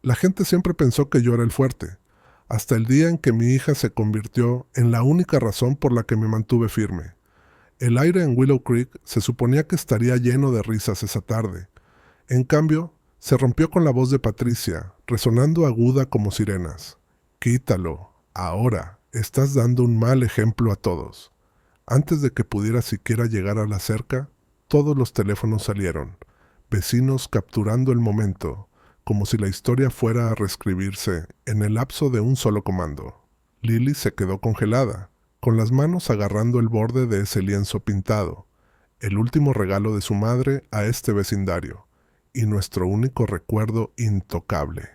La gente siempre pensó que yo era el fuerte, hasta el día en que mi hija se convirtió en la única razón por la que me mantuve firme. El aire en Willow Creek se suponía que estaría lleno de risas esa tarde. En cambio, se rompió con la voz de Patricia, resonando aguda como sirenas. Quítalo, ahora, estás dando un mal ejemplo a todos. Antes de que pudiera siquiera llegar a la cerca, todos los teléfonos salieron, vecinos capturando el momento, como si la historia fuera a reescribirse en el lapso de un solo comando. Lily se quedó congelada, con las manos agarrando el borde de ese lienzo pintado, el último regalo de su madre a este vecindario, y nuestro único recuerdo intocable.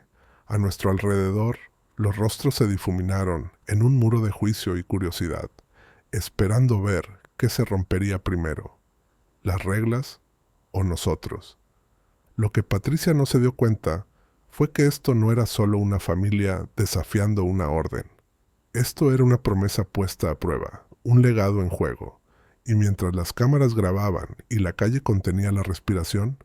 A nuestro alrededor, los rostros se difuminaron en un muro de juicio y curiosidad, esperando ver qué se rompería primero, las reglas o nosotros. Lo que Patricia no se dio cuenta fue que esto no era solo una familia desafiando una orden. Esto era una promesa puesta a prueba, un legado en juego. Y mientras las cámaras grababan y la calle contenía la respiración,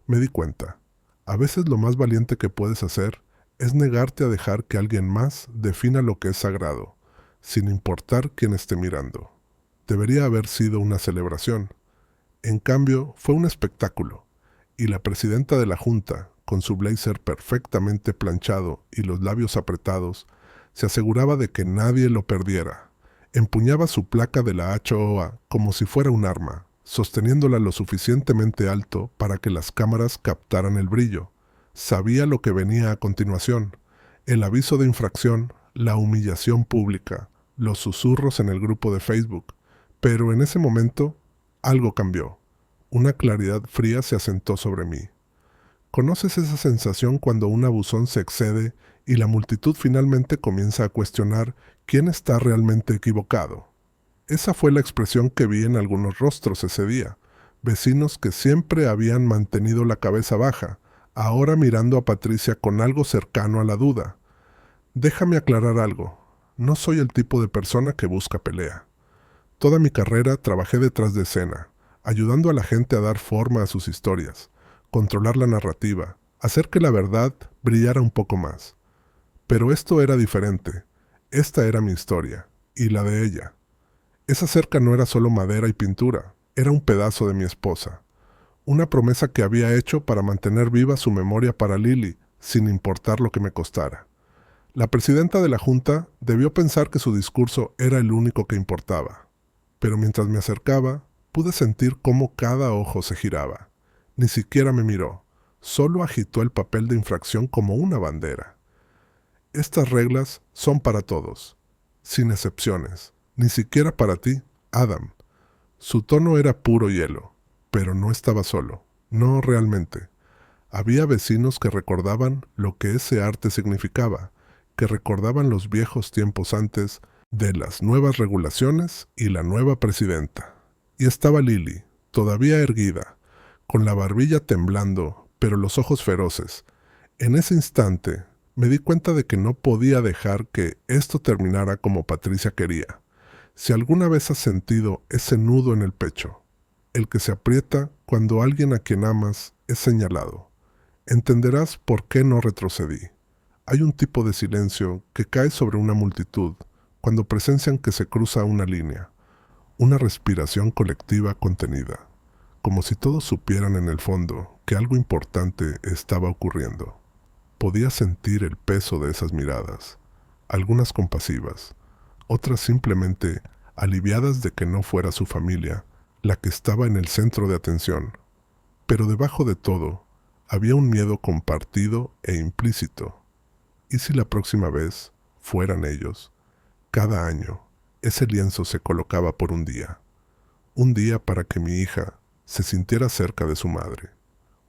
me di cuenta. A veces lo más valiente que puedes hacer es negarte a dejar que alguien más defina lo que es sagrado, sin importar quién esté mirando. Debería haber sido una celebración. En cambio, fue un espectáculo, y la presidenta de la junta, con su blazer perfectamente planchado y los labios apretados, se aseguraba de que nadie lo perdiera. Empuñaba su placa de la HOA como si fuera un arma, sosteniéndola lo suficientemente alto para que las cámaras captaran el brillo. Sabía lo que venía a continuación: el aviso de infracción, la humillación pública, los susurros en el grupo de Facebook. Pero en ese momento, algo cambió. Una claridad fría se asentó sobre mí. ¿Conoces esa sensación cuando un abusón se excede y la multitud finalmente comienza a cuestionar quién está realmente equivocado? Esa fue la expresión que vi en algunos rostros ese día. Vecinos que siempre habían mantenido la cabeza baja, ahora mirando a Patricia con algo cercano a la duda. Déjame aclarar algo. No soy el tipo de persona que busca pelea. Toda mi carrera trabajé detrás de escena, ayudando a la gente a dar forma a sus historias, controlar la narrativa, hacer que la verdad brillara un poco más. Pero esto era diferente. Esta era mi historia, y la de ella. Esa cerca no era solo madera y pintura, era un pedazo de mi esposa. Una promesa que había hecho para mantener viva su memoria para Lily, sin importar lo que me costara. La presidenta de la junta debió pensar que su discurso era el único que importaba. Pero mientras me acercaba, pude sentir cómo cada ojo se giraba. Ni siquiera me miró, solo agitó el papel de infracción como una bandera. Estas reglas son para todos, sin excepciones, ni siquiera para ti, Adam. Su tono era puro hielo, pero no estaba solo, no realmente. Había vecinos que recordaban lo que ese arte significaba, que recordaban los viejos tiempos antes de las nuevas regulaciones y la nueva presidenta. Y estaba Lily, todavía erguida, con la barbilla temblando, pero los ojos feroces. En ese instante me di cuenta de que no podía dejar que esto terminara como Patricia quería. Si alguna vez has sentido ese nudo en el pecho, el que se aprieta cuando alguien a quien amas es señalado, entenderás por qué no retrocedí. Hay un tipo de silencio que cae sobre una multitud cuando presencian que se cruza una línea, una respiración colectiva contenida, como si todos supieran en el fondo que algo importante estaba ocurriendo. Podía sentir el peso de esas miradas, algunas compasivas, otras simplemente aliviadas de que no fuera su familia la que estaba en el centro de atención. Pero debajo de todo, había un miedo compartido e implícito. ¿Y si la próxima vez fueran ellos? Cada año, ese lienzo se colocaba por un día para que mi hija se sintiera cerca de su madre,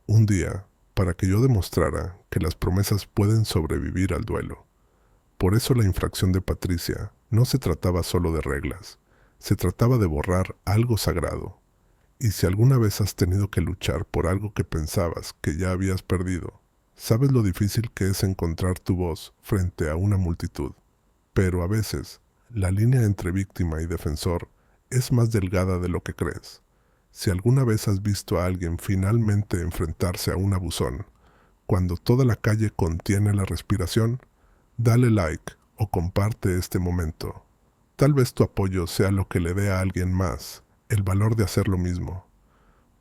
un día para que yo demostrara que las promesas pueden sobrevivir al duelo. Por eso la infracción de Patricia no se trataba solo de reglas, se trataba de borrar algo sagrado. Y si alguna vez has tenido que luchar por algo que pensabas que ya habías perdido, sabes lo difícil que es encontrar tu voz frente a una multitud. Pero a veces, la línea entre víctima y defensor es más delgada de lo que crees. Si alguna vez has visto a alguien finalmente enfrentarse a un abusón, Cuando toda la calle contiene la respiración, dale like o comparte este momento. Tal vez tu apoyo sea lo que le dé a alguien más el valor de hacer lo mismo,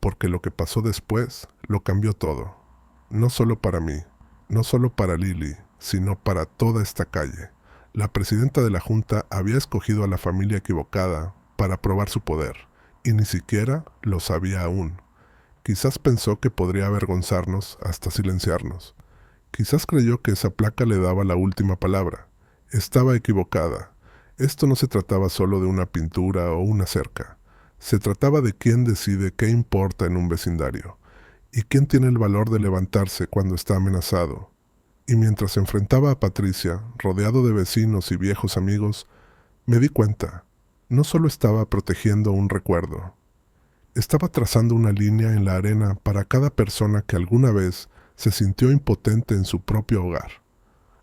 porque lo que pasó después lo cambió todo. No solo para mí, no solo para Lily, sino para toda esta calle. La presidenta de la Junta había escogido a la familia equivocada para probar su poder, y ni siquiera lo sabía aún. Quizás pensó que podría avergonzarnos hasta silenciarnos. Quizás creyó que esa placa le daba la última palabra. Estaba equivocada. Esto no se trataba solo de una pintura o una cerca. Se trataba de quién decide qué importa en un vecindario, y quién tiene el valor de levantarse cuando está amenazado. Y mientras enfrentaba a Patricia, rodeado de vecinos y viejos amigos, me di cuenta, no solo estaba protegiendo un recuerdo, estaba trazando una línea en la arena para cada persona que alguna vez se sintió impotente en su propio hogar.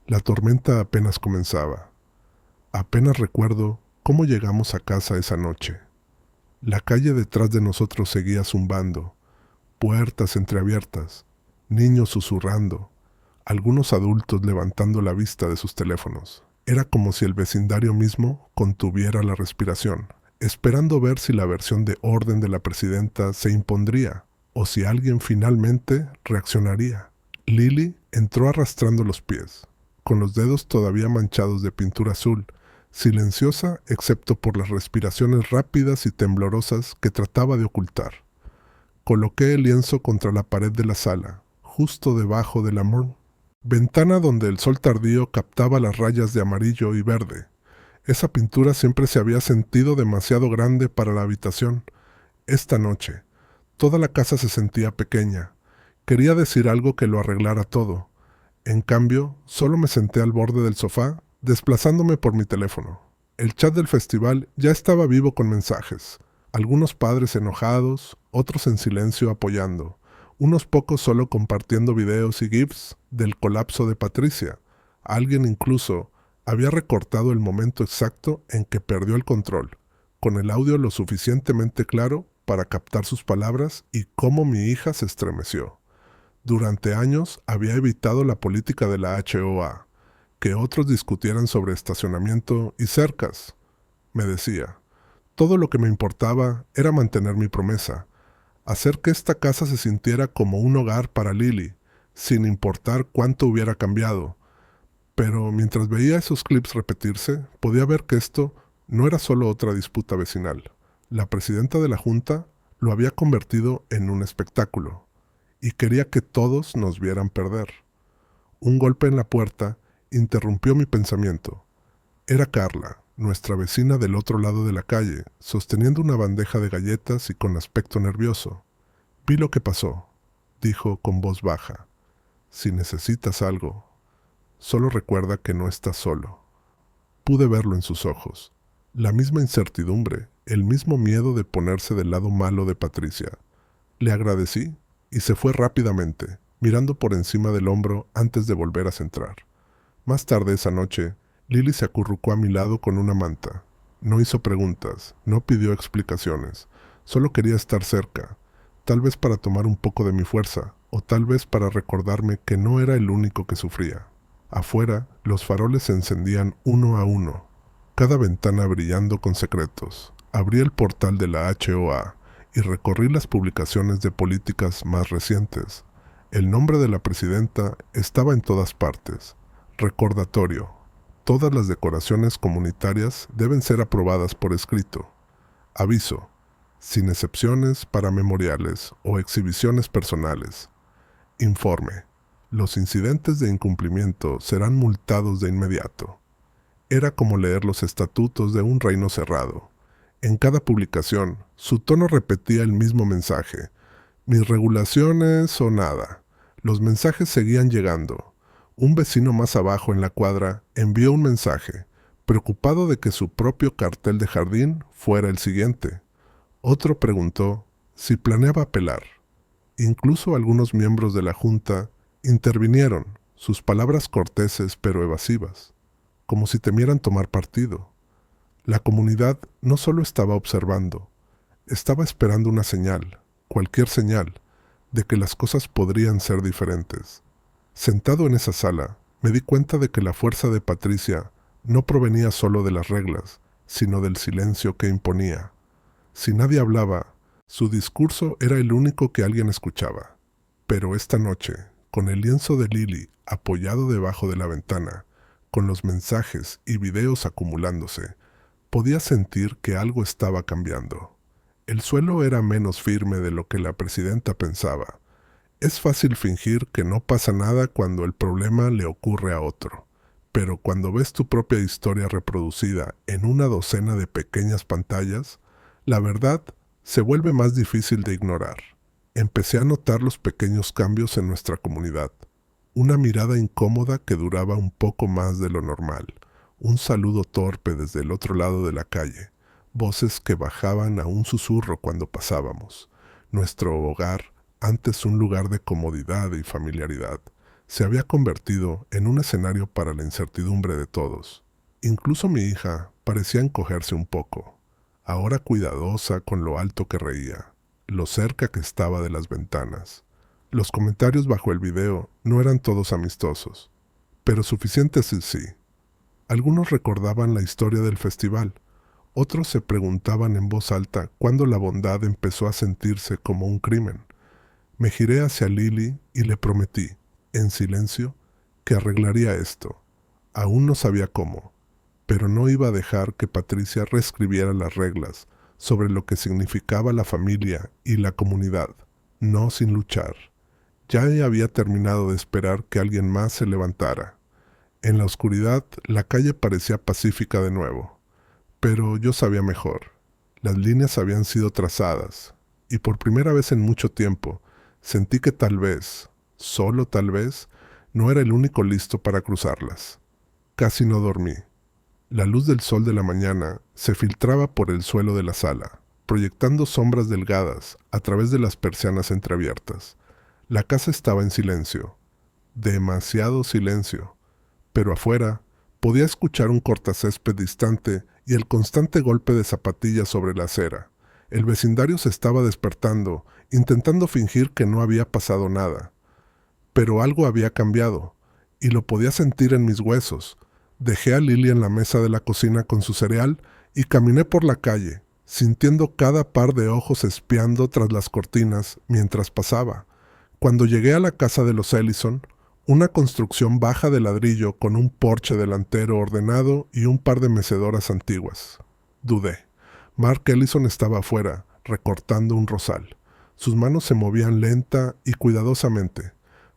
La tormenta apenas comenzaba. Apenas recuerdo cómo llegamos a casa esa noche. La calle detrás de nosotros seguía zumbando, puertas entreabiertas, niños susurrando, algunos adultos levantando la vista de sus teléfonos. Era como si el vecindario mismo contuviera la respiración, esperando ver si la versión de orden de la presidenta se impondría o si alguien finalmente reaccionaría. Lily entró arrastrando los pies, con los dedos todavía manchados de pintura azul, silenciosa excepto por las respiraciones rápidas y temblorosas que trataba de ocultar. Coloqué el lienzo contra la pared de la sala, justo debajo de la ventana donde el sol tardío captaba las rayas de amarillo y verde. Esa pintura siempre se había sentido demasiado grande para la habitación. Esta noche, toda la casa se sentía pequeña. Quería decir algo que lo arreglara todo. En cambio, solo me senté al borde del sofá, desplazándome por mi teléfono. El chat del festival ya estaba vivo con mensajes. Algunos padres enojados, otros en silencio apoyando. Unos pocos solo compartiendo videos y GIFs del colapso de Patricia. Alguien incluso había recortado el momento exacto en que perdió el control, con el audio lo suficientemente claro para captar sus palabras y cómo mi hija se estremeció. Durante años había evitado la política de la HOA, que otros discutieran sobre estacionamiento y cercas. Me decía, todo lo que me importaba era mantener mi promesa, hacer que esta casa se sintiera como un hogar para Lily, sin importar cuánto hubiera cambiado. Pero mientras veía esos clips repetirse, podía ver que esto no era solo otra disputa vecinal. La presidenta de la Junta lo había convertido en un espectáculo, y quería que todos nos vieran perder. Un golpe en la puerta interrumpió mi pensamiento. Era Carla, nuestra vecina del otro lado de la calle, sosteniendo una bandeja de galletas y con aspecto nervioso. Vi lo que pasó, dijo con voz baja. Si necesitas algo, solo recuerda que no estás solo. Pude verlo en sus ojos. La misma incertidumbre, el mismo miedo de ponerse del lado malo de Patricia. Le agradecí y se fue rápidamente, mirando por encima del hombro antes de volver a centrar. Más tarde esa noche, Lily se acurrucó a mi lado con una manta. No hizo preguntas, no pidió explicaciones, solo quería estar cerca, tal vez para tomar un poco de mi fuerza, o tal vez para recordarme que no era el único que sufría. Afuera, los faroles se encendían uno a uno, cada ventana brillando con secretos. Abrí el portal de la HOA y recorrí las publicaciones de políticas más recientes. El nombre de la presidenta estaba en todas partes. Recordatorio. Todas las decoraciones comunitarias deben ser aprobadas por escrito. Aviso. Sin excepciones para memoriales o exhibiciones personales. Informe. Los incidentes de incumplimiento serán multados de inmediato. Era como leer los estatutos de un reino cerrado. En cada publicación, su tono repetía el mismo mensaje. Mis regulaciones o nada. Los mensajes seguían llegando. Un vecino más abajo en la cuadra envió un mensaje, preocupado de que su propio cartel de jardín fuera el siguiente. Otro preguntó si planeaba apelar. Incluso algunos miembros de la Junta intervinieron, sus palabras corteses pero evasivas, como si temieran tomar partido. La comunidad no solo estaba observando, estaba esperando una señal, cualquier señal, de que las cosas podrían ser diferentes. Sentado en esa sala, me di cuenta de que la fuerza de Patricia no provenía solo de las reglas, sino del silencio que imponía. Si nadie hablaba, su discurso era el único que alguien escuchaba. Pero esta noche, con el lienzo de Lily apoyado debajo de la ventana, con los mensajes y videos acumulándose, podía sentir que algo estaba cambiando. El suelo era menos firme de lo que la presidenta pensaba. Es fácil fingir que no pasa nada cuando el problema le ocurre a otro, pero cuando ves tu propia historia reproducida en una docena de pequeñas pantallas, la verdad se vuelve más difícil de ignorar. Empecé a notar los pequeños cambios en nuestra comunidad. Una mirada incómoda que duraba un poco más de lo normal, un saludo torpe desde el otro lado de la calle, voces que bajaban a un susurro cuando pasábamos. Nuestro hogar, antes un lugar de comodidad y familiaridad, se había convertido en un escenario para la incertidumbre de todos. Incluso mi hija parecía encogerse un poco, ahora cuidadosa con lo alto que reía, lo cerca que estaba de las ventanas. Los comentarios bajo el video no eran todos amistosos, pero suficientes sí. Algunos recordaban la historia del festival, otros se preguntaban en voz alta cuándo la bondad empezó a sentirse como un crimen. Me giré hacia Lily y le prometí, en silencio, que arreglaría esto. Aún no sabía cómo, pero no iba a dejar que Patricia reescribiera las reglas sobre lo que significaba la familia y la comunidad, no sin luchar. Ya había terminado de esperar que alguien más se levantara. En la oscuridad, la calle parecía pacífica de nuevo, pero yo sabía mejor. Las líneas habían sido trazadas, y por primera vez en mucho tiempo, sentí que tal vez, solo tal vez, no era el único listo para cruzarlas. Casi no dormí. La luz del sol de la mañana se filtraba por el suelo de la sala, proyectando sombras delgadas a través de las persianas entreabiertas. La casa estaba en silencio, demasiado silencio, pero afuera podía escuchar un cortacésped distante y el constante golpe de zapatillas sobre la acera. El vecindario se estaba despertando, intentando fingir que no había pasado nada. Pero algo había cambiado, y lo podía sentir en mis huesos. Dejé a Lily en la mesa de la cocina con su cereal y caminé por la calle, sintiendo cada par de ojos espiando tras las cortinas mientras pasaba. Cuando llegué a la casa de los Ellison, una construcción baja de ladrillo con un porche delantero ordenado y un par de mecedoras antiguas. Dudé. Mark Ellison estaba afuera, recortando un rosal. Sus manos se movían lenta y cuidadosamente,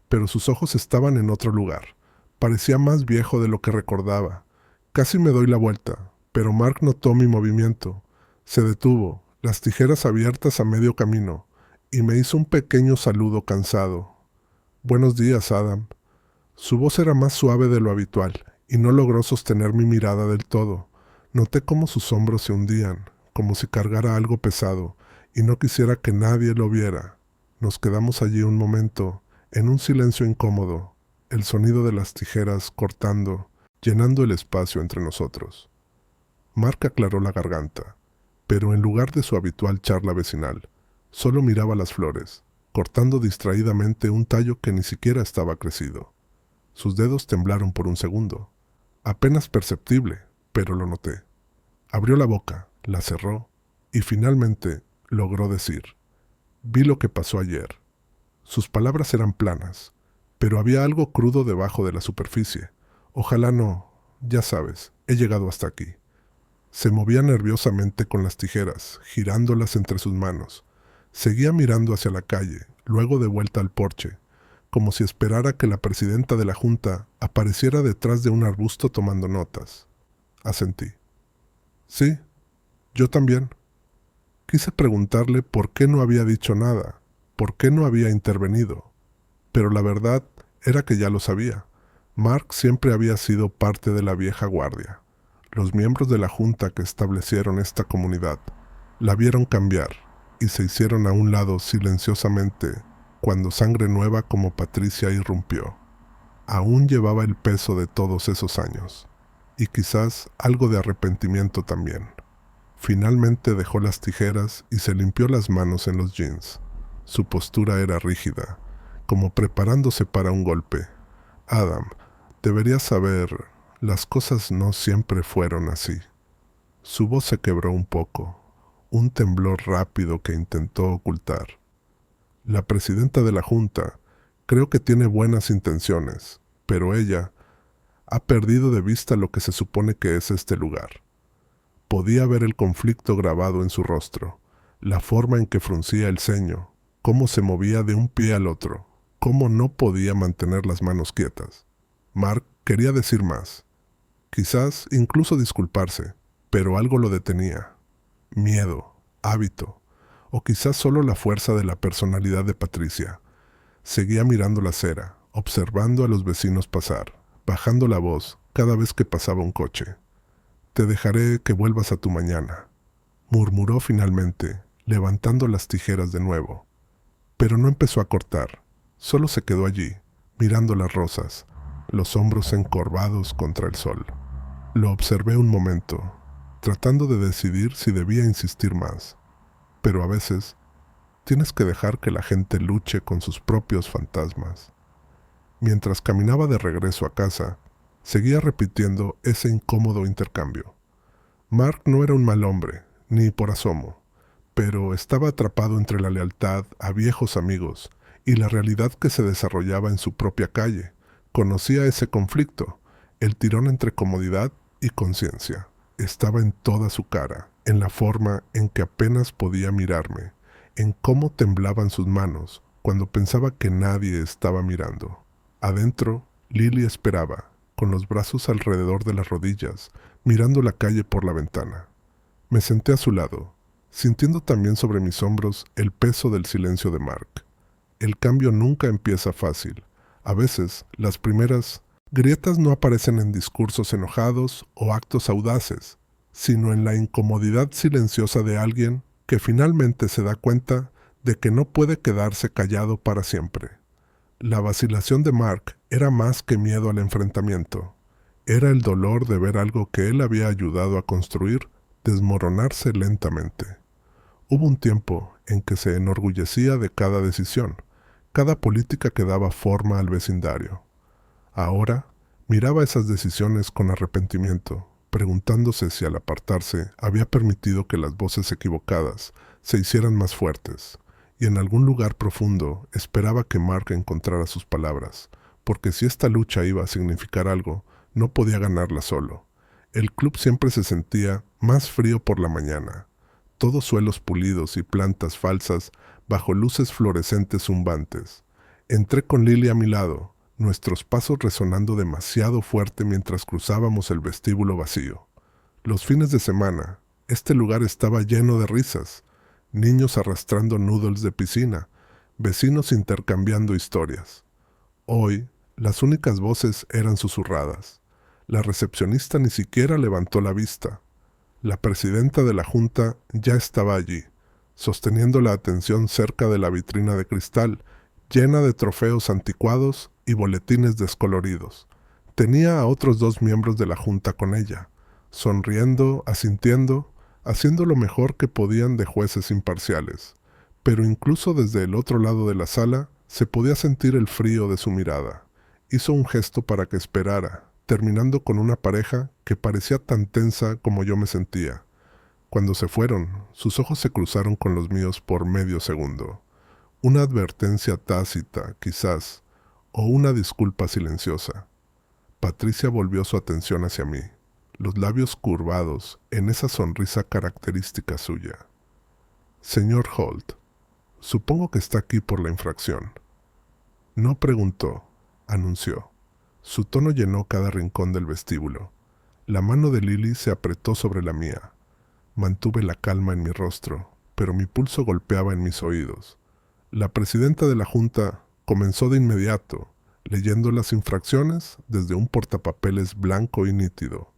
pero sus ojos estaban en otro lugar. Parecía más viejo de lo que recordaba. Casi me doy la vuelta, pero Mark notó mi movimiento. Se detuvo, las tijeras abiertas a medio camino, y me hizo un pequeño saludo cansado. «Buenos días, Adam». Su voz era más suave de lo habitual, y no logró sostener mi mirada del todo. Noté cómo sus hombros se hundían, como si cargara algo pesado, y no quisiera que nadie lo viera. Nos quedamos allí un momento, en un silencio incómodo, el sonido de las tijeras cortando, llenando el espacio entre nosotros. Mark aclaró la garganta, pero en lugar de su habitual charla vecinal, solo miraba las flores, cortando distraídamente un tallo que ni siquiera estaba crecido. Sus dedos temblaron por un segundo. Apenas perceptible, pero lo noté. Abrió la boca, la cerró, y finalmente logró decir: «Vi lo que pasó ayer». Sus palabras eran planas, pero había algo crudo debajo de la superficie. Ojalá no, ya sabes, he llegado hasta aquí. Se movía nerviosamente con las tijeras, girándolas entre sus manos. Seguía mirando hacia la calle, luego de vuelta al porche, como si esperara que la presidenta de la junta apareciera detrás de un arbusto tomando notas. Asentí. «Sí, yo también». Quise preguntarle por qué no había dicho nada, por qué no había intervenido, pero la verdad era que ya lo sabía. Mark siempre había sido parte de la vieja guardia. Los miembros de la junta que establecieron esta comunidad la vieron cambiar y se hicieron a un lado silenciosamente cuando sangre nueva como Patricia irrumpió. Aún llevaba el peso de todos esos años, y quizás algo de arrepentimiento también. Finalmente dejó las tijeras y se limpió las manos en los jeans. Su postura era rígida, como preparándose para un golpe. Adam, deberías saber, las cosas no siempre fueron así. Su voz se quebró un poco, un temblor rápido que intentó ocultar. La presidenta de la Junta creo que tiene buenas intenciones, pero ella ha perdido de vista lo que se supone que es este lugar. Podía ver el conflicto grabado en su rostro, la forma en que fruncía el ceño, cómo se movía de un pie al otro, cómo no podía mantener las manos quietas. Mark quería decir más, quizás incluso disculparse, pero algo lo detenía. Miedo, hábito, o quizás solo la fuerza de la personalidad de Patricia. Seguía mirando la acera, observando a los vecinos pasar, bajando la voz cada vez que pasaba un coche. «Te dejaré que vuelvas a tu mañana», murmuró finalmente, levantando las tijeras de nuevo. Pero no empezó a cortar, solo se quedó allí, mirando las rosas, los hombros encorvados contra el sol. Lo observé un momento, tratando de decidir si debía insistir más. Pero a veces tienes que dejar que la gente luche con sus propios fantasmas. Mientras caminaba de regreso a casa, seguía repitiendo ese incómodo intercambio. Mark no era un mal hombre, ni por asomo, pero estaba atrapado entre la lealtad a viejos amigos y la realidad que se desarrollaba en su propia calle. Conocía ese conflicto, el tirón entre comodidad y conciencia. Estaba en toda su cara, en la forma en que apenas podía mirarme, en cómo temblaban sus manos cuando pensaba que nadie estaba mirando. Adentro, Lily esperaba, con los brazos alrededor de las rodillas, mirando la calle por la ventana. Me senté a su lado, sintiendo también sobre mis hombros el peso del silencio de Mark. El cambio nunca empieza fácil. A veces, las primeras grietas no aparecen en discursos enojados o actos audaces, sino en la incomodidad silenciosa de alguien que finalmente se da cuenta de que no puede quedarse callado para siempre. La vacilación de Mark era más que miedo al enfrentamiento. Era el dolor de ver algo que él había ayudado a construir desmoronarse lentamente. Hubo un tiempo en que se enorgullecía de cada decisión, cada política que daba forma al vecindario. Ahora miraba esas decisiones con arrepentimiento, preguntándose si al apartarse había permitido que las voces equivocadas se hicieran más fuertes, y en algún lugar profundo esperaba que Mark encontrara sus palabras, porque si esta lucha iba a significar algo, no podía ganarla solo. El club siempre se sentía más frío por la mañana, todos suelos pulidos y plantas falsas bajo luces fluorescentes zumbantes. Entré con Lily a mi lado, nuestros pasos resonando demasiado fuerte mientras cruzábamos el vestíbulo vacío. Los fines de semana, este lugar estaba lleno de risas, niños arrastrando noodles de piscina, vecinos intercambiando historias. Hoy, las únicas voces eran susurradas. La recepcionista ni siquiera levantó la vista. La presidenta de la Junta ya estaba allí, sosteniendo la atención cerca de la vitrina de cristal, llena de trofeos anticuados y boletines descoloridos. Tenía a otros 2 miembros de la Junta con ella, sonriendo, asintiendo, haciendo lo mejor que podían de jueces imparciales. Pero incluso desde el otro lado de la sala se podía sentir el frío de su mirada. Hizo un gesto para que esperara, terminando con una pareja que parecía tan tensa como yo me sentía. Cuando se fueron, sus ojos se cruzaron con los míos por medio segundo. Una advertencia tácita, quizás, o una disculpa silenciosa. Patricia volvió su atención hacia mí, los labios curvados en esa sonrisa característica suya. «Señor Holt, supongo que está aquí por la infracción». No preguntó, anunció. Su tono llenó cada rincón del vestíbulo. La mano de Lily se apretó sobre la mía. Mantuve la calma en mi rostro, pero mi pulso golpeaba en mis oídos. La presidenta de la Junta comenzó de inmediato, leyendo las infracciones desde un portapapeles blanco y nítido.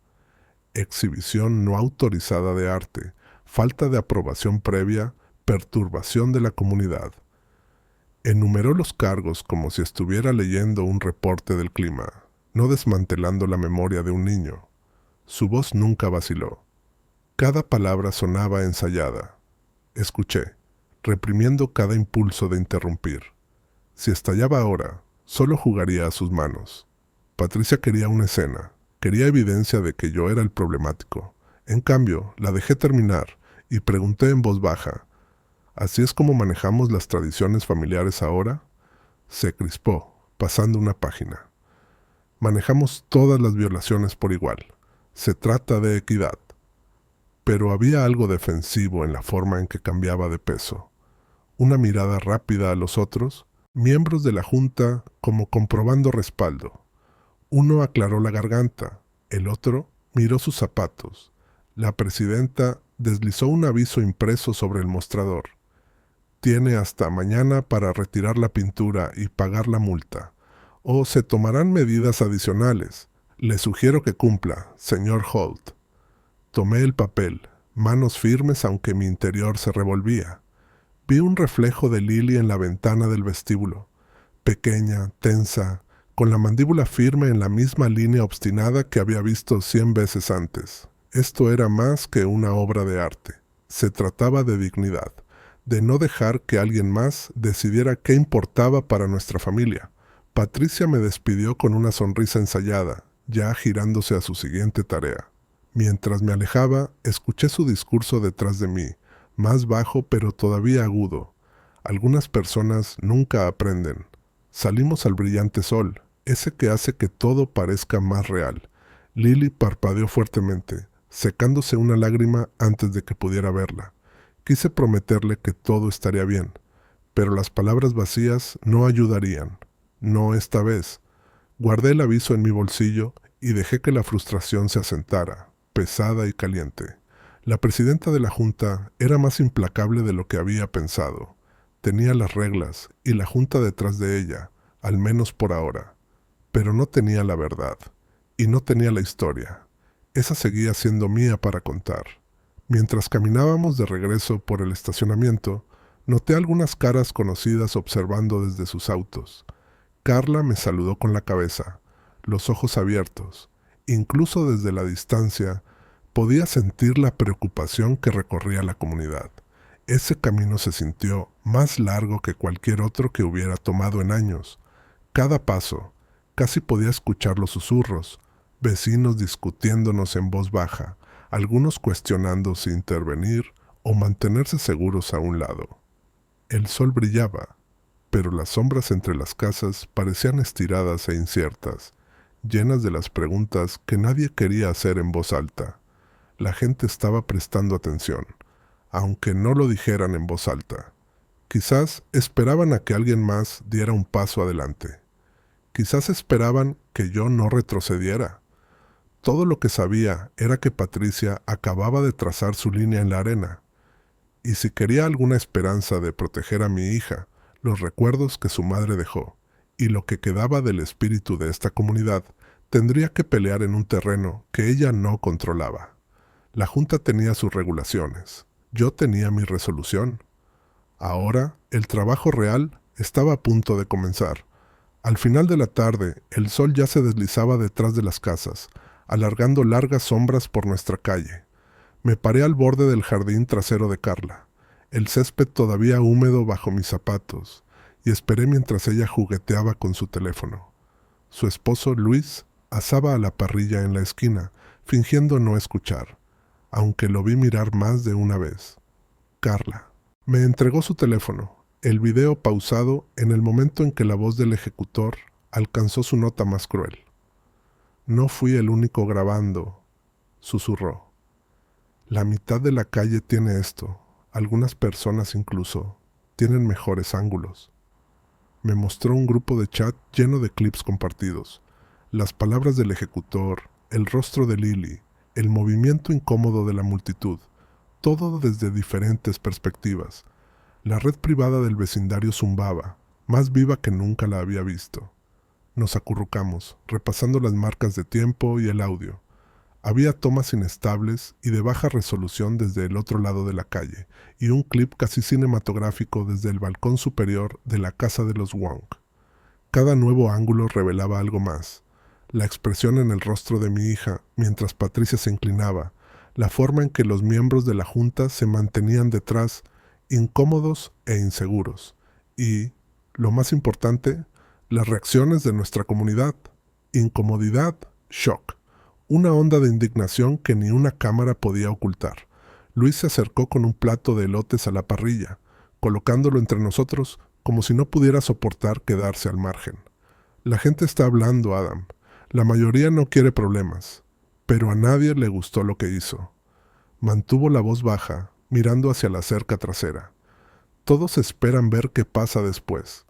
Exhibición no autorizada de arte, falta de aprobación previa, perturbación de la comunidad. Enumeró los cargos como si estuviera leyendo un reporte del clima, no desmantelando la memoria de un niño. Su voz nunca vaciló. Cada palabra sonaba ensayada. Escuché, reprimiendo cada impulso de interrumpir. Si estallaba ahora, solo jugaría a sus manos. Patricia quería una escena, quería evidencia de que yo era el problemático. En cambio, la dejé terminar y pregunté en voz baja, ¿así es como manejamos las tradiciones familiares ahora? Se crispó, pasando una página. Manejamos todas las violaciones por igual. Se trata de equidad. Pero había algo defensivo en la forma en que cambiaba de peso. Una mirada rápida a los otros, miembros de la junta como comprobando respaldo. Uno aclaró la garganta, el otro miró sus zapatos. La presidenta deslizó un aviso impreso sobre el mostrador. Tiene hasta mañana para retirar la pintura y pagar la multa. O se tomarán medidas adicionales. Le sugiero que cumpla, señor Holt. Tomé el papel, manos firmes aunque mi interior se revolvía. Vi un reflejo de Lily en la ventana del vestíbulo. Pequeña, tensa, con la mandíbula firme en la misma línea obstinada que había visto 100 veces antes. Esto era más que una obra de arte. Se trataba de dignidad, de no dejar que alguien más decidiera qué importaba para nuestra familia. Patricia me despidió con una sonrisa ensayada, ya girándose a su siguiente tarea. Mientras me alejaba, escuché su discurso detrás de mí, más bajo pero todavía agudo. Algunas personas nunca aprenden. Salimos al brillante sol, ese que hace que todo parezca más real. Lily parpadeó fuertemente, secándose una lágrima antes de que pudiera verla. Quise prometerle que todo estaría bien, pero las palabras vacías no ayudarían. No esta vez. Guardé el aviso en mi bolsillo y dejé que la frustración se asentara, pesada y caliente. La presidenta de la junta era más implacable de lo que había pensado. Tenía las reglas y la junta detrás de ella, al menos por ahora. Pero no tenía la verdad, y no tenía la historia. Esa seguía siendo mía para contar. Mientras caminábamos de regreso por el estacionamiento, noté algunas caras conocidas observando desde sus autos. Carla me saludó con la cabeza, los ojos abiertos. Incluso desde la distancia, podía sentir la preocupación que recorría la comunidad. Ese camino se sintió más largo que cualquier otro que hubiera tomado en años. Cada paso, casi podía escuchar los susurros, vecinos discutiéndonos en voz baja, algunos cuestionando si intervenir o mantenerse seguros a un lado. El sol brillaba, pero las sombras entre las casas parecían estiradas e inciertas, llenas de las preguntas que nadie quería hacer en voz alta. La gente estaba prestando atención, aunque no lo dijeran en voz alta. Quizás esperaban a que alguien más diera un paso adelante. Quizás esperaban que yo no retrocediera. Todo lo que sabía era que Patricia acababa de trazar su línea en la arena. Y si quería alguna esperanza de proteger a mi hija, los recuerdos que su madre dejó, y lo que quedaba del espíritu de esta comunidad, tendría que pelear en un terreno que ella no controlaba. La junta tenía sus regulaciones. Yo tenía mi resolución. Ahora, el trabajo real estaba a punto de comenzar. Al final de la tarde, el sol ya se deslizaba detrás de las casas, alargando largas sombras por nuestra calle. Me paré al borde del jardín trasero de Carla, el césped todavía húmedo bajo mis zapatos, y esperé mientras ella jugueteaba con su teléfono. Su esposo, Luis, asaba a la parrilla en la esquina, fingiendo no escuchar, aunque lo vi mirar más de una vez. Carla. Me entregó su teléfono, el video pausado en el momento en que la voz del ejecutor alcanzó su nota más cruel. No fui el único grabando, susurró. La mitad de la calle tiene esto, algunas personas incluso tienen mejores ángulos. Me mostró un grupo de chat lleno de clips compartidos, las palabras del ejecutor, el rostro de Lily, el movimiento incómodo de la multitud, todo desde diferentes perspectivas. La red privada del vecindario zumbaba, más viva que nunca la había visto. Nos acurrucamos, repasando las marcas de tiempo y el audio. Había tomas inestables y de baja resolución desde el otro lado de la calle, y un clip casi cinematográfico desde el balcón superior de la casa de los Wong. Cada nuevo ángulo revelaba algo más. La expresión en el rostro de mi hija, mientras Patricia se inclinaba, la forma en que los miembros de la junta se mantenían detrás, incómodos e inseguros, y, lo más importante, las reacciones de nuestra comunidad, incomodidad, shock, una onda de indignación que ni una cámara podía ocultar. Luis se acercó con un plato de elotes a la parrilla, colocándolo entre nosotros como si no pudiera soportar quedarse al margen. La gente está hablando, Adam. La mayoría no quiere problemas, pero a nadie le gustó lo que hizo. Mantuvo la voz baja, mirando hacia la cerca trasera. Todos esperan ver qué pasa después.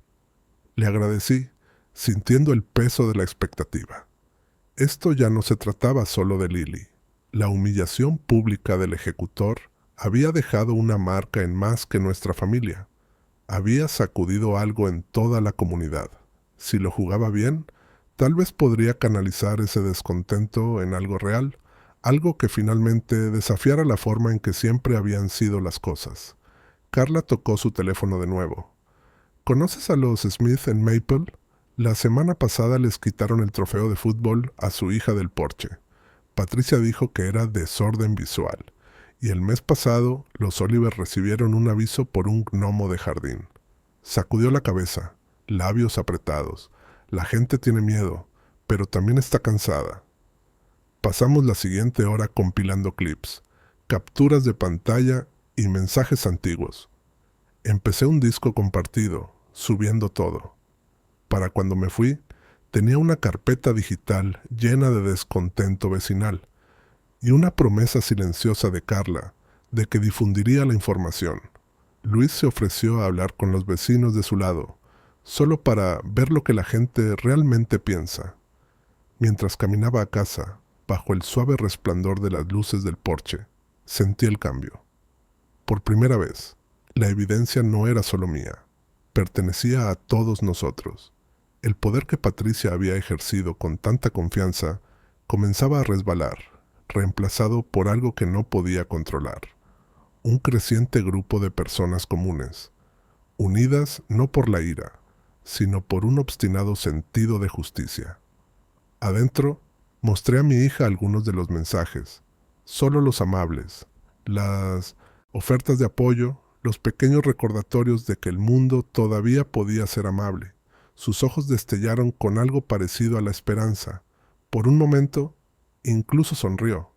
Le agradecí, sintiendo el peso de la expectativa. Esto ya no se trataba solo de Lily. La humillación pública del ejecutor había dejado una marca en más que nuestra familia. Había sacudido algo en toda la comunidad. Si lo jugaba bien, tal vez podría canalizar ese descontento en algo real, algo que finalmente desafiara la forma en que siempre habían sido las cosas. Carla tocó su teléfono de nuevo. ¿Conoces a los Smith en Maple? La semana pasada les quitaron el trofeo de fútbol a su hija del porche. Patricia dijo que era desorden visual. Y el mes pasado, los Oliver recibieron un aviso por un gnomo de jardín. Sacudió la cabeza, labios apretados. La gente tiene miedo, pero también está cansada. Pasamos la siguiente hora compilando clips, capturas de pantalla y mensajes antiguos. Empecé un disco compartido, subiendo todo. Para cuando me fui, tenía una carpeta digital llena de descontento vecinal y una promesa silenciosa de Carla de que difundiría la información. Luis se ofreció a hablar con los vecinos de su lado, solo para ver lo que la gente realmente piensa. Mientras caminaba a casa, bajo el suave resplandor de las luces del porche, sentí el cambio. Por primera vez, la evidencia no era solo mía, pertenecía a todos nosotros. El poder que Patricia había ejercido con tanta confianza comenzaba a resbalar, reemplazado por algo que no podía controlar. Un creciente grupo de personas comunes, unidas no por la ira, sino por un obstinado sentido de justicia. Adentro, mostré a mi hija algunos de los mensajes, solo los amables, las ofertas de apoyo, los pequeños recordatorios de que el mundo todavía podía ser amable. Sus ojos destellaron con algo parecido a la esperanza. Por un momento, incluso sonrió.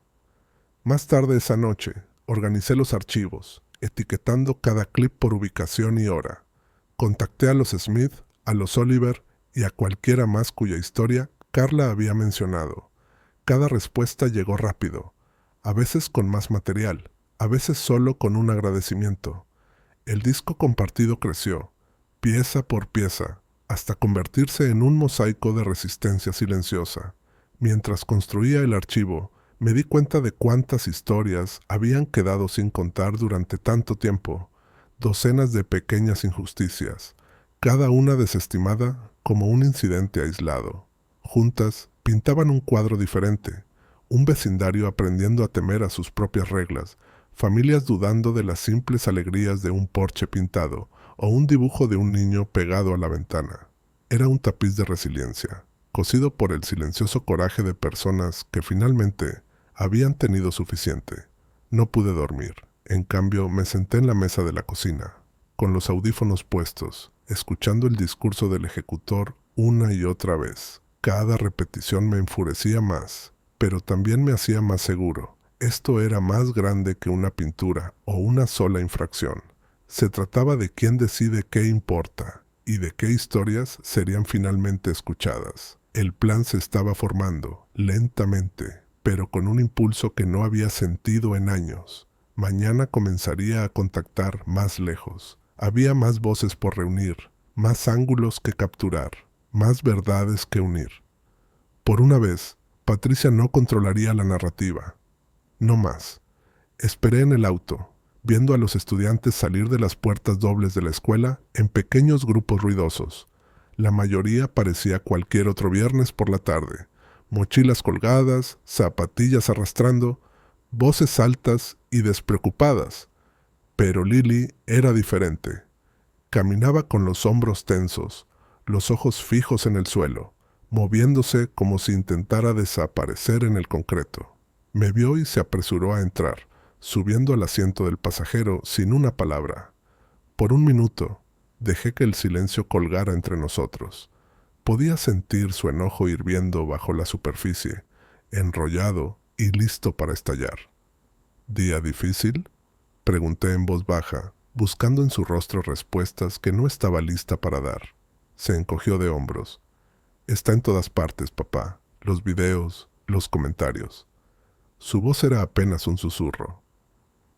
Más tarde esa noche, organicé los archivos, etiquetando cada clip por ubicación y hora. Contacté a los Smith, a los Oliver y a cualquiera más cuya historia Carla había mencionado. Cada respuesta llegó rápido, a veces con más material, a veces solo con un agradecimiento. El disco compartido creció, pieza por pieza, hasta convertirse en un mosaico de resistencia silenciosa. Mientras construía el archivo, me di cuenta de cuántas historias habían quedado sin contar durante tanto tiempo, docenas de pequeñas injusticias, cada una desestimada como un incidente aislado. Juntas, pintaban un cuadro diferente, un vecindario aprendiendo a temer a sus propias reglas, familias dudando de las simples alegrías de un porche pintado, o un dibujo de un niño pegado a la ventana. Era un tapiz de resiliencia, cosido por el silencioso coraje de personas que finalmente habían tenido suficiente. No pude dormir. En cambio, me senté en la mesa de la cocina, con los audífonos puestos, escuchando el discurso del ejecutor una y otra vez. Cada repetición me enfurecía más, pero también me hacía más seguro. Esto era más grande que una pintura o una sola infracción. Se trataba de quién decide qué importa y de qué historias serían finalmente escuchadas. El plan se estaba formando, lentamente, pero con un impulso que no había sentido en años. Mañana comenzaría a contactar más lejos. Había más voces por reunir, más ángulos que capturar, más verdades que unir. Por una vez, Patricia no controlaría la narrativa. No más. Esperé en el auto, viendo a los estudiantes salir de las puertas dobles de la escuela en pequeños grupos ruidosos. La mayoría parecía cualquier otro viernes por la tarde. Mochilas colgadas, zapatillas arrastrando, voces altas y despreocupadas. Pero Lily era diferente. Caminaba con los hombros tensos, los ojos fijos en el suelo, moviéndose como si intentara desaparecer en el concreto. Me vio y se apresuró a entrar, subiendo al asiento del pasajero sin una palabra. Por un minuto, dejé que el silencio colgara entre nosotros. Podía sentir su enojo hirviendo bajo la superficie, enrollado y listo para estallar. ¿Día difícil?, pregunté en voz baja, buscando en su rostro respuestas que no estaba lista para dar. Se encogió de hombros. Está en todas partes, papá. Los videos, los comentarios. Su voz era apenas un susurro.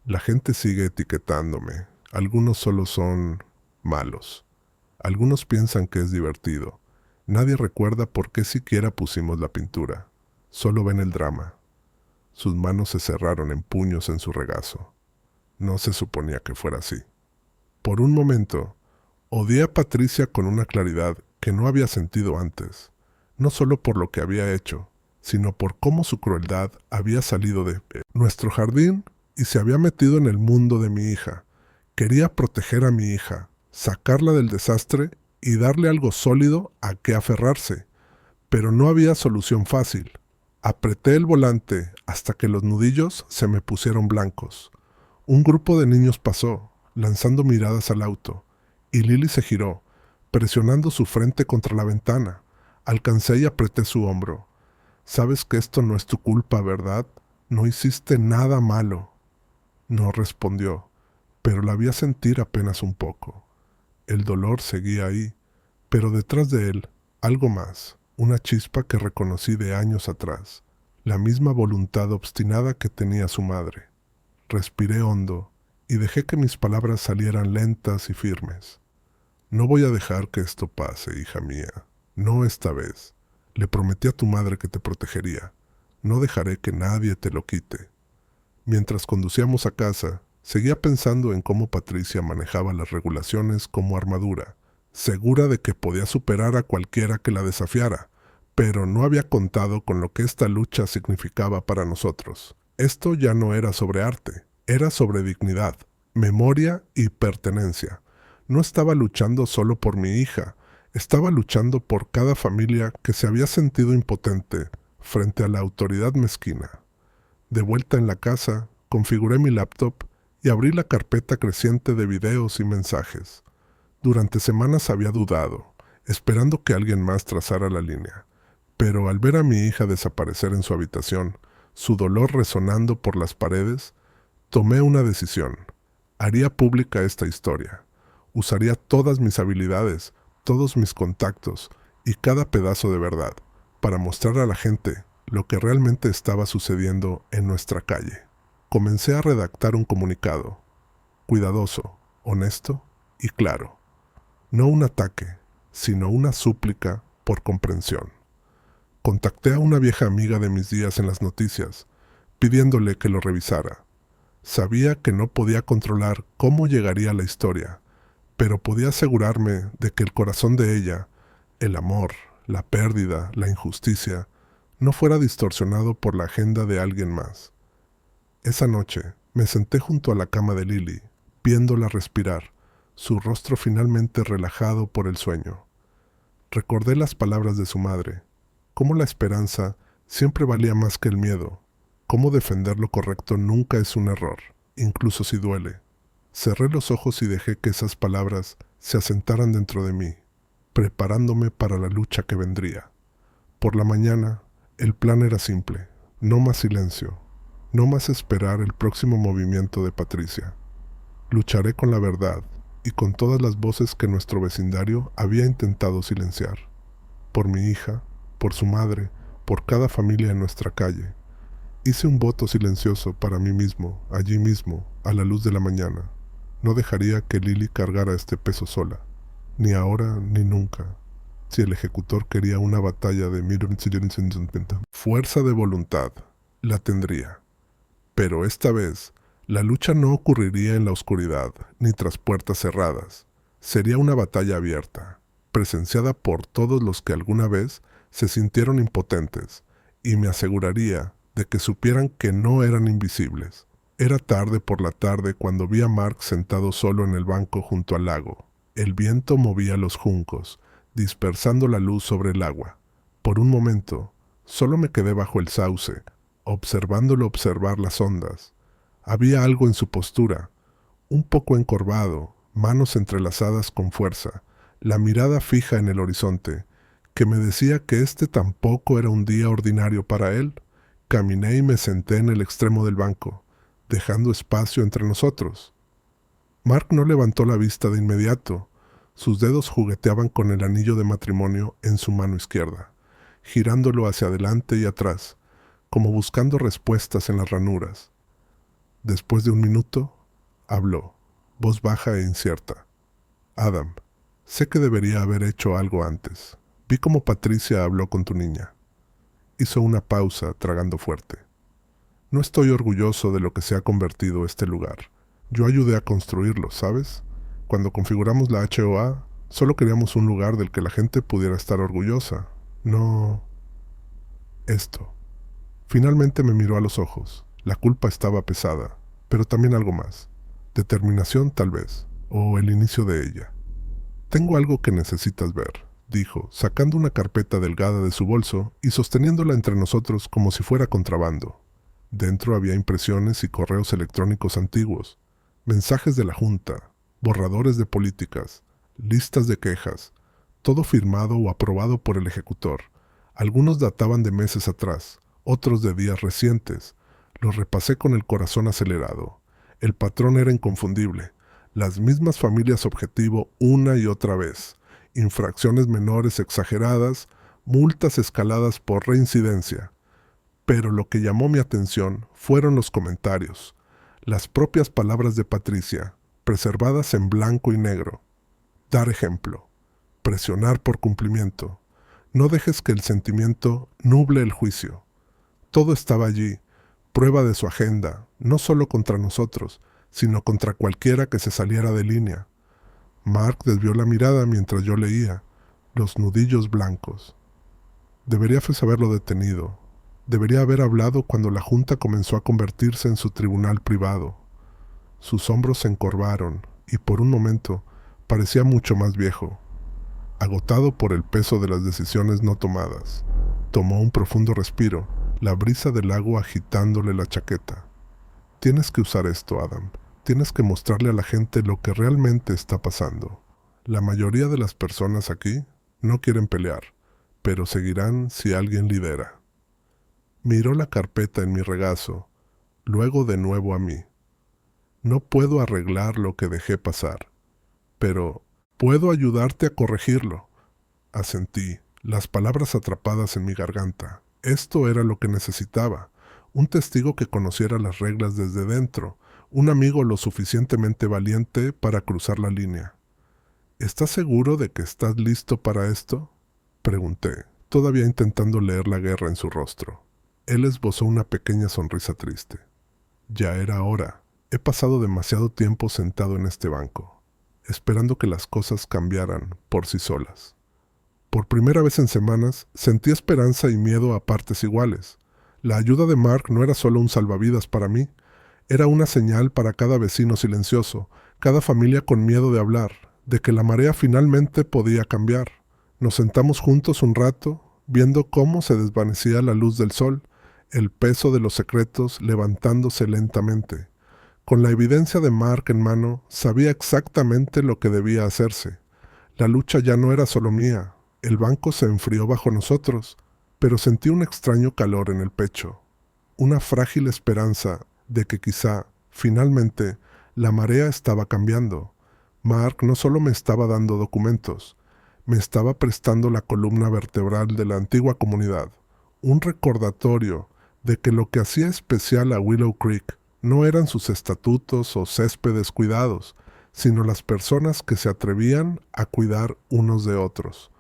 La gente sigue etiquetándome. Algunos solo son malos. Algunos piensan que es divertido. Nadie recuerda por qué siquiera pusimos la pintura. Solo ven el drama. Sus manos se cerraron en puños en su regazo. No se suponía que fuera así. Por un momento, odié a Patricia con una claridad que no había sentido antes, no solo por lo que había hecho, sino por cómo su crueldad había salido de nuestro jardín y se había metido en el mundo de mi hija. Quería proteger a mi hija, sacarla del desastre y darle algo sólido a que aferrarse, pero no había solución fácil. Apreté el volante hasta que los nudillos se me pusieron blancos. Un grupo de niños pasó, lanzando miradas al auto, y Lily se giró, presionando su frente contra la ventana. Alcancé y apreté su hombro. «Sabes que esto no es tu culpa, ¿verdad? No hiciste nada malo». No respondió, pero la vi a sentir apenas un poco. El dolor seguía ahí, pero detrás de él, algo más, una chispa que reconocí de años atrás, la misma voluntad obstinada que tenía su madre. Respiré hondo y dejé que mis palabras salieran lentas y firmes. «No voy a dejar que esto pase, hija mía. No esta vez. Le prometí a tu madre que te protegería. No dejaré que nadie te lo quite». Mientras conducíamos a casa, seguía pensando en cómo Patricia manejaba las regulaciones como armadura, segura de que podía superar a cualquiera que la desafiara, pero no había contado con lo que esta lucha significaba para nosotros. Esto ya no era sobre arte, era sobre dignidad, memoria y pertenencia. No estaba luchando solo por mi hija, estaba luchando por cada familia que se había sentido impotente frente a la autoridad mezquina. De vuelta en la casa, configuré mi laptop y abrí la carpeta creciente de videos y mensajes. Durante semanas había dudado, esperando que alguien más trazara la línea, pero al ver a mi hija desaparecer en su habitación, su dolor resonando por las paredes, tomé una decisión. Haría pública esta historia. Usaría todas mis habilidades, todos mis contactos y cada pedazo de verdad para mostrar a la gente lo que realmente estaba sucediendo en nuestra calle. Comencé a redactar un comunicado, cuidadoso, honesto y claro. No un ataque, sino una súplica por comprensión. Contacté a una vieja amiga de mis días en las noticias, pidiéndole que lo revisara. Sabía que no podía controlar cómo llegaría la historia, pero podía asegurarme de que el corazón de ella, el amor, la pérdida, la injusticia, no fuera distorsionado por la agenda de alguien más. Esa noche me senté junto a la cama de Lily, viéndola respirar, su rostro finalmente relajado por el sueño. Recordé las palabras de su madre, cómo la esperanza siempre valía más que el miedo, cómo defender lo correcto nunca es un error, incluso si duele. Cerré los ojos y dejé que esas palabras se asentaran dentro de mí, preparándome para la lucha que vendría. Por la mañana, el plan era simple: no más silencio, no más esperar el próximo movimiento de Patricia. Lucharé con la verdad y con todas las voces que nuestro vecindario había intentado silenciar. Por mi hija, por su madre, por cada familia en nuestra calle. Hice un voto silencioso para mí mismo, allí mismo, a la luz de la mañana. No dejaría que Lily cargara este peso sola, ni ahora ni nunca. Si el ejecutor quería una batalla de fuerza de voluntad, la tendría. Pero esta vez, la lucha no ocurriría en la oscuridad, ni tras puertas cerradas. Sería una batalla abierta, presenciada por todos los que alguna vez se sintieron impotentes, y me aseguraría de que supieran que no eran invisibles. Era tarde por la tarde cuando vi a Mark sentado solo en el banco junto al lago. El viento movía los juncos, dispersando la luz sobre el agua. Por un momento, solo me quedé bajo el sauce, observándolo observar las ondas. Había algo en su postura, un poco encorvado, manos entrelazadas con fuerza, la mirada fija en el horizonte, que me decía que este tampoco era un día ordinario para él. Caminé y me senté en el extremo del banco, dejando espacio entre nosotros. Mark no levantó la vista de inmediato. Sus dedos jugueteaban con el anillo de matrimonio en su mano izquierda, girándolo hacia adelante y atrás, como buscando respuestas en las ranuras. Después de un minuto, habló, voz baja e incierta. Adam, sé que debería haber hecho algo antes. Vi cómo Patricia habló con tu niña. Hizo una pausa, tragando fuerte. No estoy orgulloso de lo que se ha convertido este lugar. Yo ayudé a construirlo, ¿sabes? Cuando configuramos la HOA, solo queríamos un lugar del que la gente pudiera estar orgullosa. No... esto. Finalmente me miró a los ojos. La culpa estaba pesada, pero también algo más. Determinación, tal vez, o el inicio de ella. Tengo algo que necesitas ver, dijo, sacando una carpeta delgada de su bolso y sosteniéndola entre nosotros como si fuera contrabando. Dentro había impresiones y correos electrónicos antiguos, mensajes de la Junta, borradores de políticas, listas de quejas, todo firmado o aprobado por el ejecutor. Algunos databan de meses atrás, otros de días recientes. Los repasé con el corazón acelerado. El patrón era inconfundible. Las mismas familias objetivo una y otra vez. Infracciones menores exageradas, multas escaladas por reincidencia. Pero lo que llamó mi atención fueron los comentarios, las propias palabras de Patricia, preservadas en blanco y negro. Dar ejemplo, presionar por cumplimiento. No dejes que el sentimiento nuble el juicio. Todo estaba allí, prueba de su agenda, no solo contra nosotros, sino contra cualquiera que se saliera de línea. Mark desvió la mirada mientras yo leía, los nudillos blancos. Debería haberlo detenido. Debería haber hablado cuando la Junta comenzó a convertirse en su tribunal privado. Sus hombros se encorvaron y por un momento parecía mucho más viejo. Agotado por el peso de las decisiones no tomadas, tomó un profundo respiro, la brisa del lago agitándole la chaqueta. Tienes que usar esto, Adam. Tienes que mostrarle a la gente lo que realmente está pasando. La mayoría de las personas aquí no quieren pelear, pero seguirán si alguien lidera. Miró la carpeta en mi regazo, luego de nuevo a mí. No puedo arreglar lo que dejé pasar, pero puedo ayudarte a corregirlo. Asentí, las palabras atrapadas en mi garganta. Esto era lo que necesitaba, un testigo que conociera las reglas desde dentro, un amigo lo suficientemente valiente para cruzar la línea. ¿Estás seguro de que estás listo para esto?, pregunté, todavía intentando leer la guerra en su rostro. Él esbozó una pequeña sonrisa triste. Ya era hora. He pasado demasiado tiempo sentado en este banco, esperando que las cosas cambiaran por sí solas. Por primera vez en semanas, sentí esperanza y miedo a partes iguales. La ayuda de Mark no era solo un salvavidas para mí, era una señal para cada vecino silencioso, cada familia con miedo de hablar, de que la marea finalmente podía cambiar. Nos sentamos juntos un rato, viendo cómo se desvanecía la luz del sol, el peso de los secretos levantándose lentamente. Con la evidencia de Mark en mano, sabía exactamente lo que debía hacerse. La lucha ya no era solo mía. El banco se enfrió bajo nosotros, pero sentí un extraño calor en el pecho, una frágil esperanza de que quizá, finalmente, la marea estaba cambiando. Mark no solo me estaba dando documentos, me estaba prestando la columna vertebral de la antigua comunidad, un recordatorio de que lo que hacía especial a Willow Creek no eran sus estatutos o céspedes cuidados, sino las personas que se atrevían a cuidar unos de otros.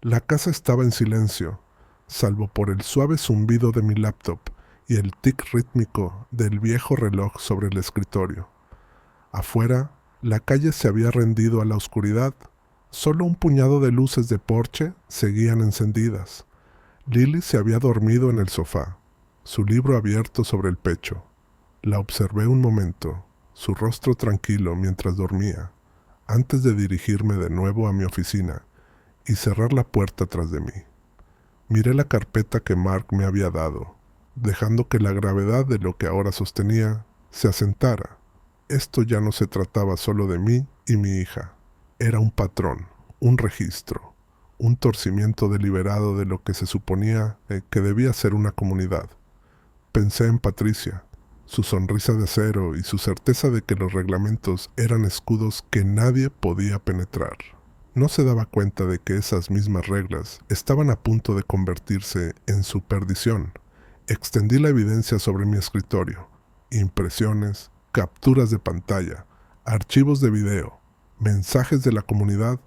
La casa estaba en silencio, salvo por el suave zumbido de mi laptop y el tic rítmico del viejo reloj sobre el escritorio. Afuera, la calle se había rendido a la oscuridad. Solo un puñado de luces de porche seguían encendidas. Lily se había dormido en el sofá, su libro abierto sobre el pecho. La observé un momento, su rostro tranquilo mientras dormía, antes de dirigirme de nuevo a mi oficina y cerrar la puerta tras de mí. Miré la carpeta que Mark me había dado, dejando que la gravedad de lo que ahora sostenía se asentara. Esto ya no se trataba solo de mí y mi hija. Era un patrón, un registro, un torcimiento deliberado de lo que se suponía que debía ser una comunidad. Pensé en Patricia, su sonrisa de acero y su certeza de que los reglamentos eran escudos que nadie podía penetrar. No se daba cuenta de que esas mismas reglas estaban a punto de convertirse en su perdición. Extendí la evidencia sobre mi escritorio: impresiones, capturas de pantalla, archivos de video, mensajes de la comunidad,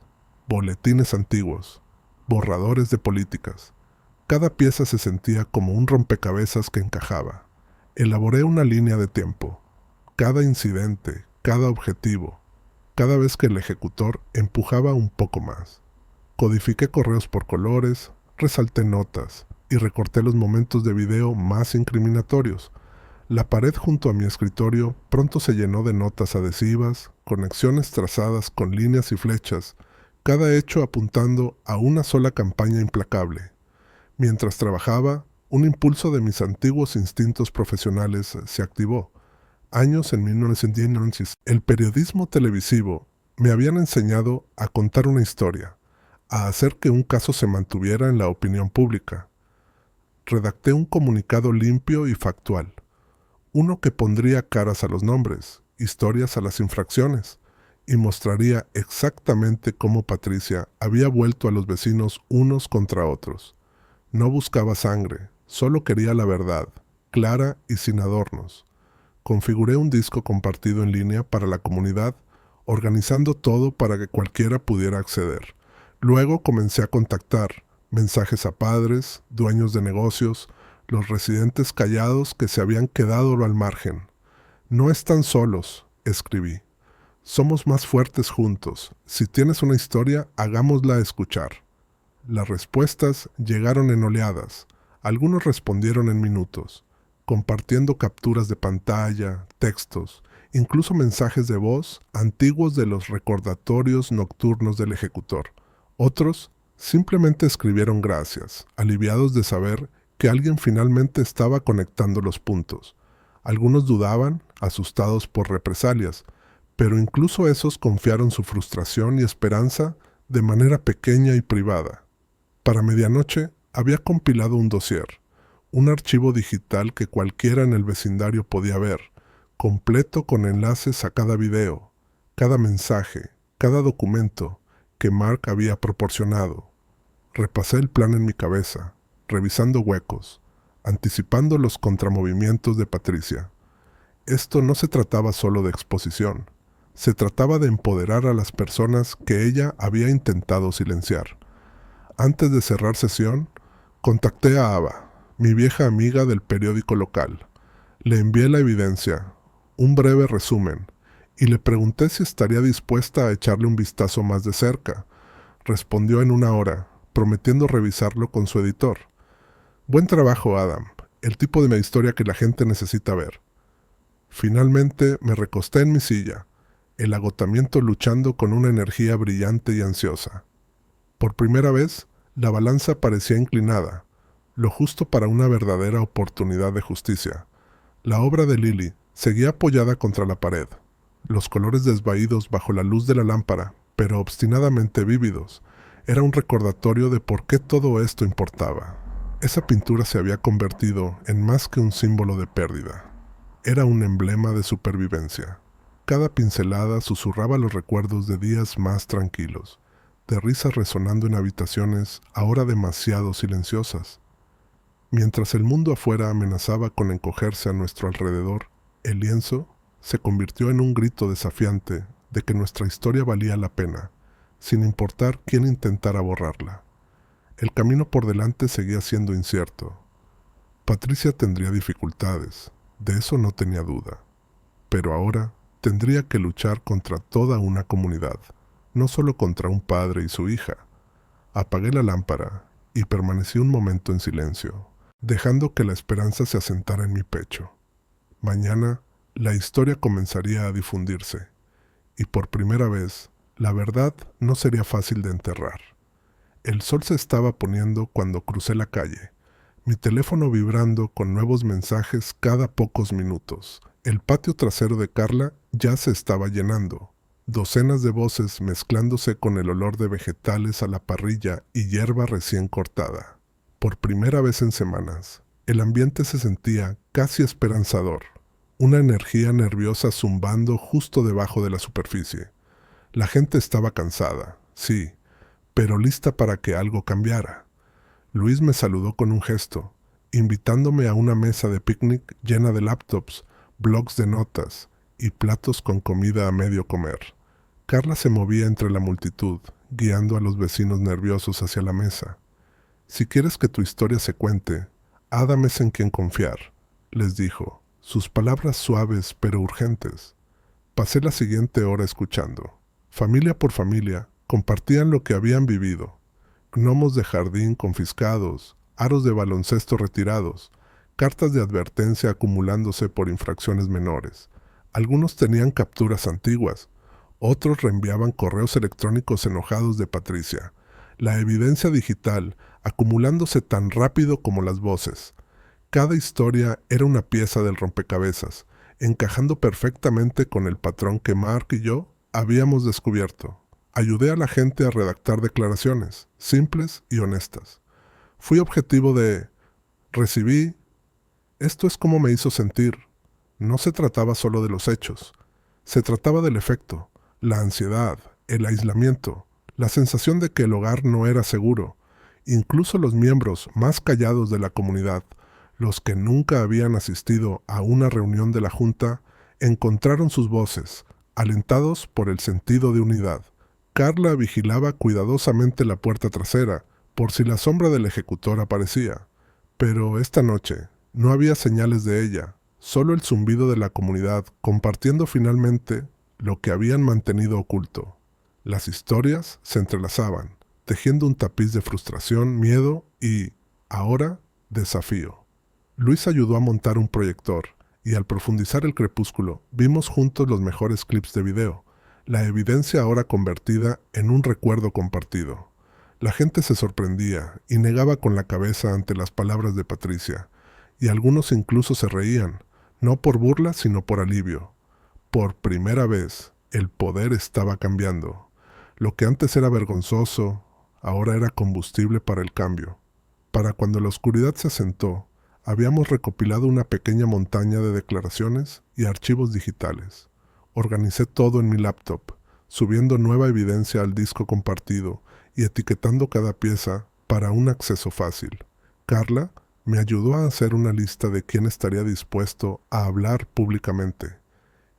boletines antiguos, borradores de políticas. Cada pieza se sentía como un rompecabezas que encajaba. Elaboré una línea de tiempo. Cada incidente, cada objetivo, cada vez que el ejecutor empujaba un poco más. Codifiqué correos por colores, resalté notas y recorté los momentos de video más incriminatorios. La pared junto a mi escritorio pronto se llenó de notas adhesivas, conexiones trazadas con líneas y flechas, cada hecho apuntando a una sola campaña implacable. Mientras trabajaba, un impulso de mis antiguos instintos profesionales se activó. Años en 1990, el periodismo televisivo me habían enseñado a contar una historia, a hacer que un caso se mantuviera en la opinión pública. Redacté un comunicado limpio y factual, uno que pondría caras a los nombres, historias a las infracciones, y mostraría exactamente cómo Patricia había vuelto a los vecinos unos contra otros. No buscaba sangre, solo quería la verdad, clara y sin adornos. Configuré un disco compartido en línea para la comunidad, organizando todo para que cualquiera pudiera acceder. Luego comencé a contactar, mensajes a padres, dueños de negocios, los residentes callados que se habían quedado al margen. No están solos, escribí. Somos más fuertes juntos. Si tienes una historia, hagámosla escuchar. Las respuestas llegaron en oleadas. Algunos respondieron en minutos, compartiendo capturas de pantalla, textos, incluso mensajes de voz antiguos de los recordatorios nocturnos del ejecutor. Otros simplemente escribieron gracias, aliviados de saber que alguien finalmente estaba conectando los puntos. Algunos dudaban, asustados por represalias, pero incluso esos confiaron su frustración y esperanza de manera pequeña y privada. Para medianoche había compilado un dossier, un archivo digital que cualquiera en el vecindario podía ver, completo con enlaces a cada video, cada mensaje, cada documento que Mark había proporcionado. Repasé el plan en mi cabeza, revisando huecos, anticipando los contramovimientos de Patricia. Esto no se trataba solo de exposición, se trataba de empoderar a las personas que ella había intentado silenciar. Antes de cerrar sesión, contacté a Ava, mi vieja amiga del periódico local. Le envié la evidencia, un breve resumen, y le pregunté si estaría dispuesta a echarle un vistazo más de cerca. Respondió en 1 hora, prometiendo revisarlo con su editor. Buen trabajo, Adam, el tipo de historia que la gente necesita ver. Finalmente me recosté en mi silla, el agotamiento luchando con una energía brillante y ansiosa. Por primera vez, la balanza parecía inclinada, lo justo para una verdadera oportunidad de justicia. La obra de Lily seguía apoyada contra la pared, los colores desvaídos bajo la luz de la lámpara, pero obstinadamente vívidos. Era un recordatorio de por qué todo esto importaba. Esa pintura se había convertido en más que un símbolo de pérdida. Era un emblema de supervivencia. Cada pincelada susurraba los recuerdos de días más tranquilos, de risas resonando en habitaciones ahora demasiado silenciosas. Mientras el mundo afuera amenazaba con encogerse a nuestro alrededor, el lienzo se convirtió en un grito desafiante de que nuestra historia valía la pena, sin importar quién intentara borrarla. El camino por delante seguía siendo incierto. Patricia tendría dificultades, de eso no tenía duda. Pero ahora tendría que luchar contra toda una comunidad, no solo contra un padre y su hija. Apagué la lámpara y permanecí un momento en silencio, dejando que la esperanza se asentara en mi pecho. Mañana, la historia comenzaría a difundirse, y por primera vez, la verdad no sería fácil de enterrar. El sol se estaba poniendo cuando crucé la calle, mi teléfono vibrando con nuevos mensajes cada pocos minutos. El patio trasero de Carla ya se estaba llenando. Docenas de voces mezclándose con el olor de vegetales a la parrilla y hierba recién cortada. Por primera vez en semanas, el ambiente se sentía casi esperanzador. Una energía nerviosa zumbando justo debajo de la superficie. La gente estaba cansada, sí, pero lista para que algo cambiara. Luis me saludó con un gesto, invitándome a una mesa de picnic llena de laptops, blocs de notas y platos con comida a medio comer. Carla se movía entre la multitud, guiando a los vecinos nerviosos hacia la mesa. «Si quieres que tu historia se cuente, Adam es en quien confiar», les dijo, sus palabras suaves pero urgentes. Pasé la siguiente hora escuchando. Familia por familia, compartían lo que habían vivido. Gnomos de jardín confiscados, aros de baloncesto retirados, cartas de advertencia acumulándose por infracciones menores. Algunos tenían capturas antiguas, otros reenviaban correos electrónicos enojados de Patricia. La evidencia digital acumulándose tan rápido como las voces. Cada historia era una pieza del rompecabezas, encajando perfectamente con el patrón que Mark y yo habíamos descubierto. Ayudé a la gente a redactar declaraciones, simples y honestas. Fui objetivo de «recibí, esto es como me hizo sentir». No se trataba solo de los hechos, se trataba del efecto, la ansiedad, el aislamiento, la sensación de que el hogar no era seguro. Incluso los miembros más callados de la comunidad, los que nunca habían asistido a una reunión de la Junta, encontraron sus voces, alentados por el sentido de unidad. Carla vigilaba cuidadosamente la puerta trasera, por si la sombra del ejecutor aparecía. Pero esta noche no había señales de ella, solo el zumbido de la comunidad compartiendo finalmente lo que habían mantenido oculto. Las historias se entrelazaban, tejiendo un tapiz de frustración, miedo y, ahora, desafío. Luis ayudó a montar un proyector, y al profundizar el crepúsculo, vimos juntos los mejores clips de video, la evidencia ahora convertida en un recuerdo compartido. La gente se sorprendía y negaba con la cabeza ante las palabras de Patricia, y algunos incluso se reían, no por burla sino por alivio. Por primera vez, el poder estaba cambiando. Lo que antes era vergonzoso, ahora era combustible para el cambio. Para cuando la oscuridad se asentó, habíamos recopilado una pequeña montaña de declaraciones y archivos digitales. Organicé todo en mi laptop, subiendo nueva evidencia al disco compartido y etiquetando cada pieza para un acceso fácil. Carla me ayudó a hacer una lista de quién estaría dispuesto a hablar públicamente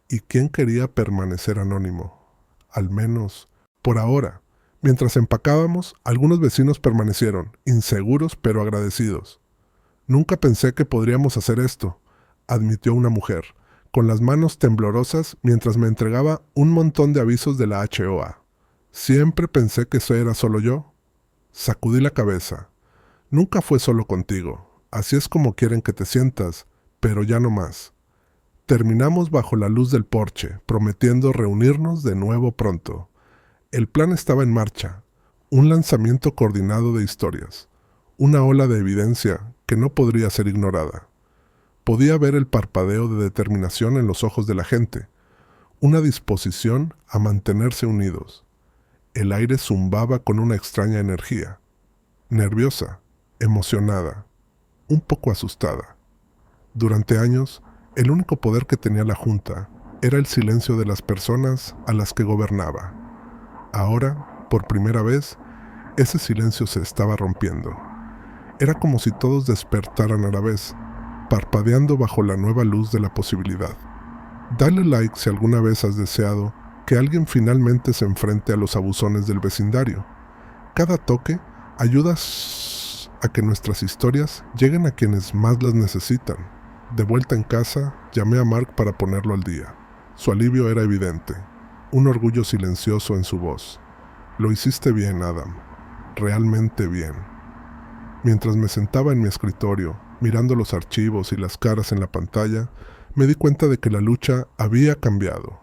y quién quería permanecer anónimo, al menos por ahora. Mientras empacábamos, algunos vecinos permanecieron, inseguros pero agradecidos. «Nunca pensé que podríamos hacer esto», admitió una mujer, con las manos temblorosas mientras me entregaba un montón de avisos de la HOA. «Siempre pensé que eso era solo yo». Sacudí la cabeza. «Nunca fue solo contigo. Así es como quieren que te sientas, pero ya no más». Terminamos bajo la luz del porche, prometiendo reunirnos de nuevo pronto. El plan estaba en marcha, un lanzamiento coordinado de historias, una ola de evidencia que no podría ser ignorada. Podía ver el parpadeo de determinación en los ojos de la gente, una disposición a mantenerse unidos. El aire zumbaba con una extraña energía, nerviosa, emocionada, un poco asustada. Durante años, el único poder que tenía la Junta era el silencio de las personas a las que gobernaba. Ahora, por primera vez, ese silencio se estaba rompiendo. Era como si todos despertaran a la vez, parpadeando bajo la nueva luz de la posibilidad. Dale like si alguna vez has deseado que alguien finalmente se enfrente a los abusones del vecindario. Cada toque ayuda a que nuestras historias lleguen a quienes más las necesitan. De vuelta en casa, llamé a Mark para ponerlo al día. Su alivio era evidente, un orgullo silencioso en su voz. «Lo hiciste bien, Adam. Realmente bien». Mientras me sentaba en mi escritorio, mirando los archivos y las caras en la pantalla, me di cuenta de que la lucha había cambiado.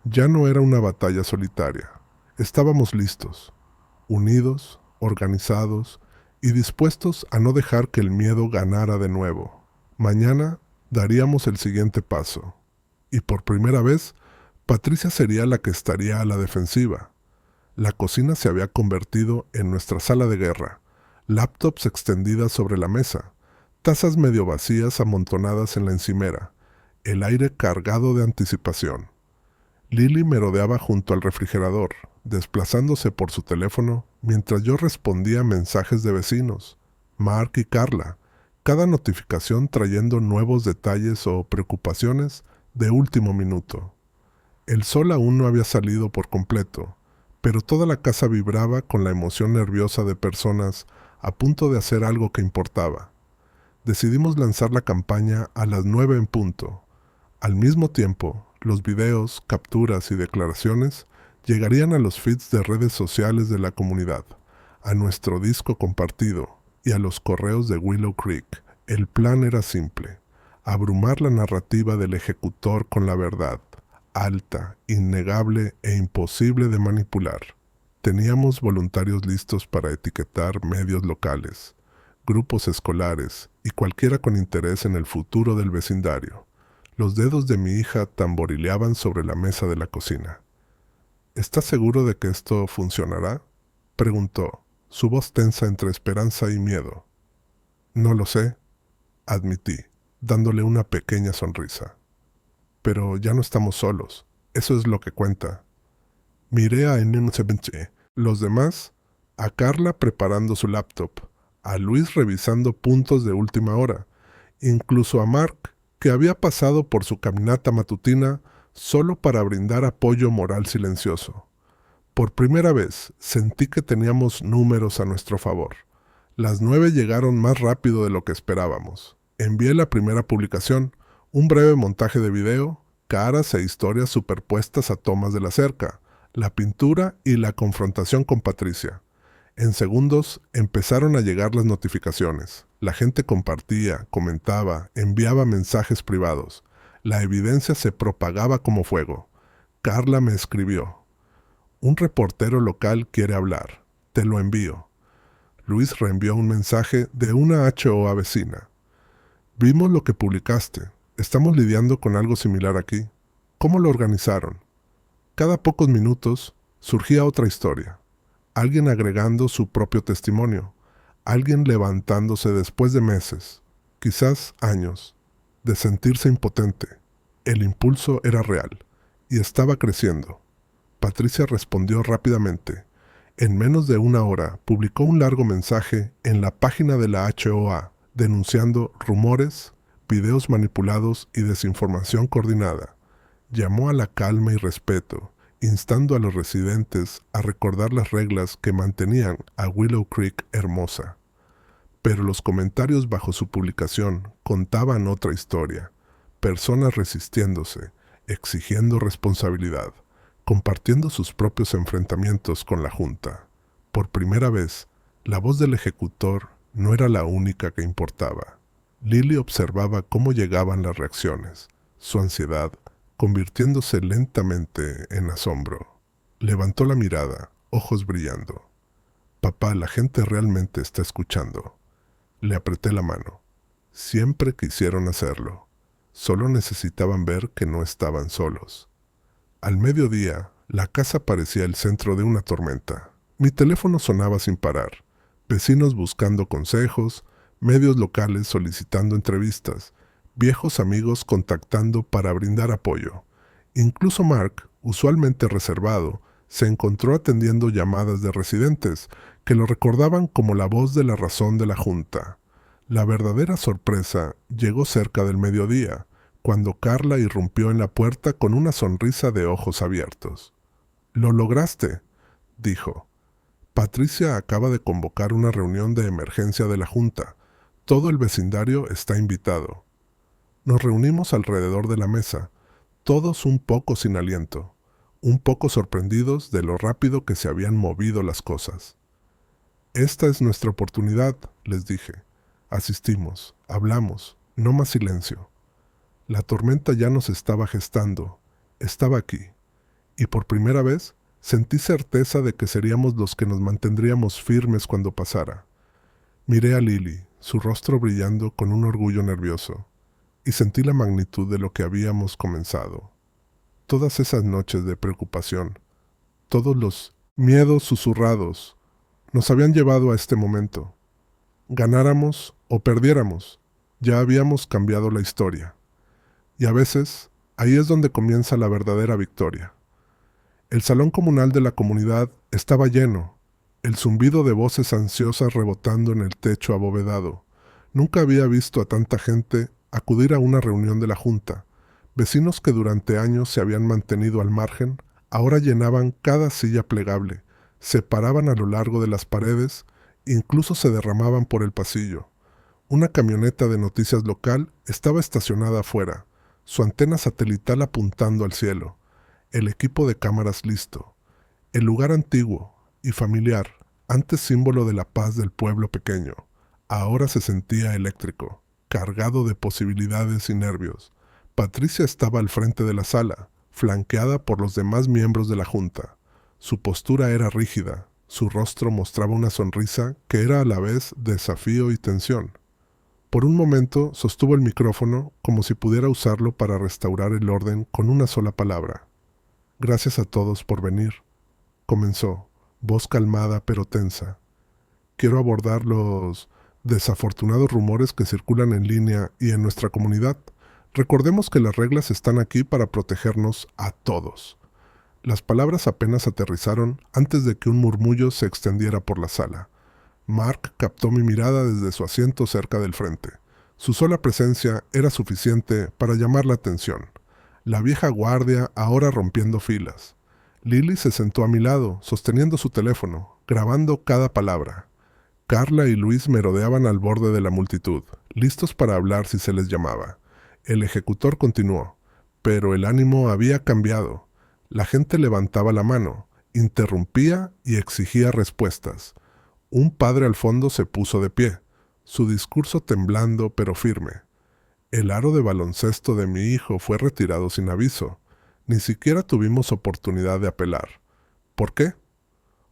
Ya no era una batalla solitaria. Estábamos listos, unidos, organizados y dispuestos a no dejar que el miedo ganara de nuevo. Mañana daríamos el siguiente paso. Y por primera vez, Patricia sería la que estaría a la defensiva. La cocina se había convertido en nuestra sala de guerra, laptops extendidas sobre la mesa, tazas medio vacías amontonadas en la encimera, el aire cargado de anticipación. Lily merodeaba junto al refrigerador, desplazándose por su teléfono mientras yo respondía a mensajes de vecinos, Mark y Carla, cada notificación trayendo nuevos detalles o preocupaciones de último minuto. El sol aún no había salido por completo, pero toda la casa vibraba con la emoción nerviosa de personas a punto de hacer algo que importaba. Decidimos lanzar la campaña a las 9 en punto. Al mismo tiempo, los videos, capturas y declaraciones llegarían a los feeds de redes sociales de la comunidad, a nuestro disco compartido y a los correos de Willow Creek. El plan era simple: abrumar la narrativa del ejecutor con la verdad, alta, innegable e imposible de manipular. Teníamos voluntarios listos para etiquetar medios locales, grupos escolares y cualquiera con interés en el futuro del vecindario. Los dedos de mi hija tamborileaban sobre la mesa de la cocina. ¿Estás seguro de que esto funcionará?, preguntó, su voz tensa entre esperanza y miedo. No lo sé, admití, dándole una pequeña sonrisa. Pero ya no estamos solos. Eso es lo que cuenta. Miré a N17, los demás, a Carla preparando su laptop, a Luis revisando puntos de última hora, incluso a Mark, que había pasado por su caminata matutina solo para brindar apoyo moral silencioso. Por primera vez sentí que teníamos números a nuestro favor. Las 9 llegaron más rápido de lo que esperábamos. Envié la primera publicación, un breve montaje de video, caras e historias superpuestas a tomas de la cerca, la pintura y la confrontación con Patricia. En segundos empezaron a llegar las notificaciones. La gente compartía, comentaba, enviaba mensajes privados. La evidencia se propagaba como fuego. Carla me escribió: un reportero local quiere hablar. Te lo envío. Luis reenvió un mensaje de una HOA vecina. Vimos lo que publicaste. Estamos lidiando con algo similar aquí. ¿Cómo lo organizaron? Cada pocos minutos surgía otra historia. Alguien agregando su propio testimonio. Alguien levantándose después de meses, quizás años, de sentirse impotente. El impulso era real y estaba creciendo. Patricia respondió rápidamente. En menos de una hora publicó un largo mensaje en la página de la HOA denunciando rumores, videos manipulados y desinformación coordinada. Llamó a la calma y respeto, instando a los residentes a recordar las reglas que mantenían a Willow Creek hermosa. Pero los comentarios bajo su publicación contaban otra historia. Personas resistiéndose, exigiendo responsabilidad, compartiendo sus propios enfrentamientos con la Junta. Por primera vez, la voz del ejecutor no era la única que importaba. Lily observaba cómo llegaban las reacciones, su ansiedad convirtiéndose lentamente en asombro. Levantó la mirada, ojos brillando. Papá, la gente realmente está escuchando. Le apreté la mano. Siempre quisieron hacerlo. Solo necesitaban ver que no estaban solos. Al mediodía, la casa parecía el centro de una tormenta. Mi teléfono sonaba sin parar. Vecinos buscando consejos, medios locales solicitando entrevistas, viejos amigos contactando para brindar apoyo. Incluso Mark, usualmente reservado, se encontró atendiendo llamadas de residentes que lo recordaban como la voz de la razón de la Junta. La verdadera sorpresa llegó cerca del mediodía, cuando Carla irrumpió en la puerta con una sonrisa de ojos abiertos. «¡Lo lograste!», dijo. «Patricia acaba de convocar una reunión de emergencia de la Junta. Todo el vecindario está invitado». Nos reunimos alrededor de la mesa, todos un poco sin aliento, un poco sorprendidos de lo rápido que se habían movido las cosas. «Esta es nuestra oportunidad», les dije. Asistimos, hablamos, no más silencio. La tormenta ya nos estaba gestando, estaba aquí, y por primera vez sentí certeza de que seríamos los que nos mantendríamos firmes cuando pasara. Miré a Lily, su rostro brillando con un orgullo nervioso, y sentí la magnitud de lo que habíamos comenzado. Todas esas noches de preocupación, todos los miedos susurrados, nos habían llevado a este momento. Ganáramos o perdiéramos, ya habíamos cambiado la historia. Y a veces, ahí es donde comienza la verdadera victoria. El salón comunal de la comunidad estaba lleno, el zumbido de voces ansiosas rebotando en el techo abovedado. Nunca había visto a tanta gente acudir a una reunión de la junta. Vecinos que durante años se habían mantenido al margen, ahora llenaban cada silla plegable, se paraban a lo largo de las paredes, incluso se derramaban por el pasillo. Una camioneta de noticias local estaba estacionada afuera, su antena satelital apuntando al cielo, el equipo de cámaras listo. El lugar antiguo y familiar, antes símbolo de la paz del pueblo pequeño, ahora se sentía eléctrico, cargado de posibilidades y nervios. Patricia estaba al frente de la sala, flanqueada por los demás miembros de la junta. Su postura era rígida, su rostro mostraba una sonrisa que era a la vez desafío y tensión. Por un momento sostuvo el micrófono como si pudiera usarlo para restaurar el orden con una sola palabra. «Gracias a todos por venir», comenzó, voz calmada pero tensa. «Quiero abordar los desafortunados rumores que circulan en línea y en nuestra comunidad. Recordemos que las reglas están aquí para protegernos a todos». Las palabras apenas aterrizaron antes de que un murmullo se extendiera por la sala. Mark captó mi mirada desde su asiento cerca del frente. Su sola presencia era suficiente para llamar la atención. La vieja guardia ahora rompiendo filas. Lily se sentó a mi lado, sosteniendo su teléfono, grabando cada palabra. Carla y Luis merodeaban al borde de la multitud, listos para hablar si se les llamaba. El ejecutor continuó, pero el ánimo había cambiado. La gente levantaba la mano, interrumpía y exigía respuestas. Un padre al fondo se puso de pie, su discurso temblando pero firme. El aro de baloncesto de mi hijo fue retirado sin aviso. Ni siquiera tuvimos oportunidad de apelar. ¿Por qué?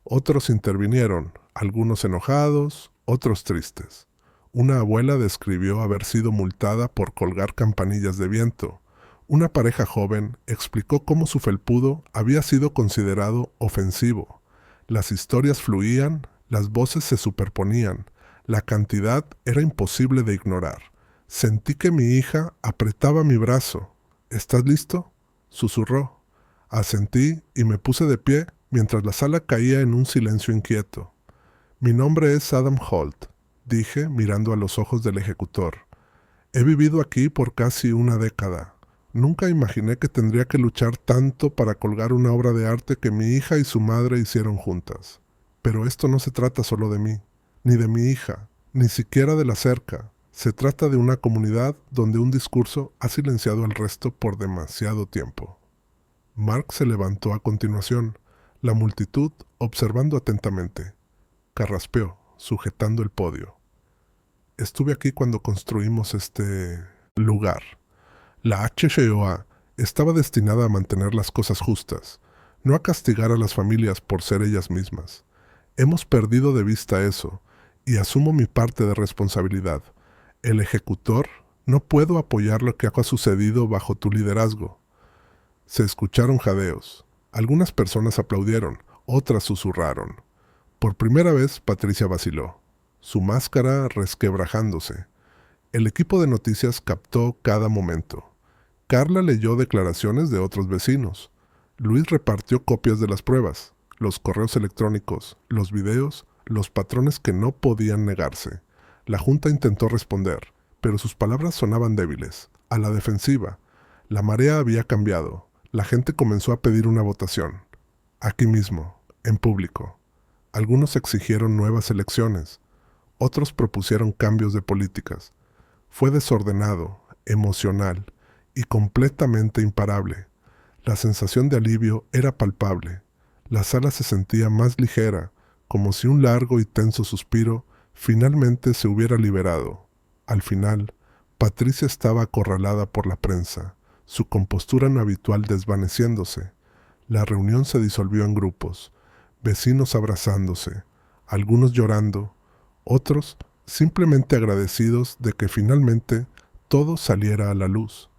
Otros intervinieron, algunos enojados, otros tristes. Una abuela describió haber sido multada por colgar campanillas de viento. Una pareja joven explicó cómo su felpudo había sido considerado ofensivo. Las historias fluían, las voces se superponían. La cantidad era imposible de ignorar. Sentí que mi hija apretaba mi brazo. «¿Estás listo?», susurró. Asentí y me puse de pie mientras la sala caía en un silencio inquieto. «Mi nombre es Adam Holt», dije mirando a los ojos del ejecutor. «He vivido aquí por casi una década. Nunca imaginé que tendría que luchar tanto para colgar una obra de arte que mi hija y su madre hicieron juntas. Pero esto no se trata solo de mí, ni de mi hija, ni siquiera de la cerca. Se trata de una comunidad donde un discurso ha silenciado al resto por demasiado tiempo». Mark se levantó a continuación, la multitud observando atentamente. Carraspeó, sujetando el podio. «Estuve aquí cuando construimos este lugar. La HCOA estaba destinada a mantener las cosas justas, no a castigar a las familias por ser ellas mismas. Hemos perdido de vista eso, y asumo mi parte de responsabilidad. El ejecutor, no puedo apoyar lo que ha sucedido bajo tu liderazgo». Se escucharon jadeos. Algunas personas aplaudieron, otras susurraron. Por primera vez Patricia vaciló, su máscara resquebrajándose. El equipo de noticias captó cada momento. Carla leyó declaraciones de otros vecinos. Luis repartió copias de las pruebas, los correos electrónicos, los videos, los patrones que no podían negarse. La junta intentó responder, pero sus palabras sonaban débiles, a la defensiva. La marea había cambiado. La gente comenzó a pedir una votación. Aquí mismo, en público. Algunos exigieron nuevas elecciones. Otros propusieron cambios de políticas. Fue desordenado, emocional y completamente imparable. La sensación de alivio era palpable. La sala se sentía más ligera, como si un largo y tenso suspiro finalmente se hubiera liberado. Al final, Patricia estaba acorralada por la prensa, su compostura no habitual desvaneciéndose. La reunión se disolvió en grupos, vecinos abrazándose, algunos llorando, otros simplemente agradecidos de que finalmente todo saliera a la luz.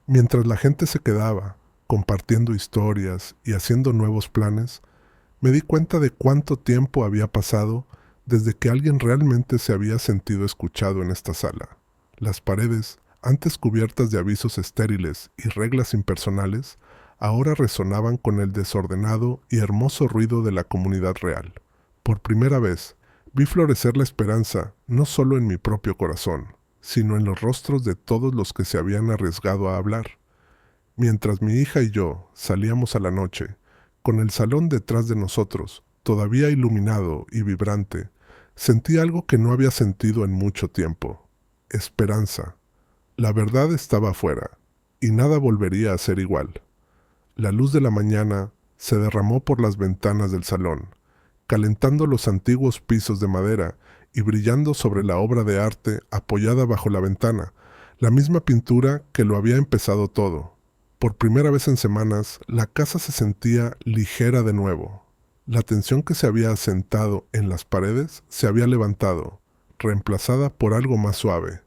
Mientras la gente se quedaba, compartiendo historias y haciendo nuevos planes, me di cuenta de cuánto tiempo había pasado desde que alguien realmente se había sentido escuchado en esta sala. Las paredes, antes cubiertas de avisos estériles y reglas impersonales, ahora resonaban con el desordenado y hermoso ruido de la comunidad real. Por primera vez, vi florecer la esperanza no solo en mi propio corazón, sino en los rostros de todos los que se habían arriesgado a hablar. Mientras mi hija y yo salíamos a la noche, con el salón detrás de nosotros, todavía iluminado y vibrante, sentí algo que no había sentido en mucho tiempo: esperanza. La verdad estaba afuera, y nada volvería a ser igual. La luz de la mañana se derramó por las ventanas del salón, calentando los antiguos pisos de madera y brillando sobre la obra de arte apoyada bajo la ventana, la misma pintura que lo había empezado todo. Por primera vez en semanas, la casa se sentía ligera de nuevo. La tensión que se había asentado en las paredes se había levantado, reemplazada por algo más suave: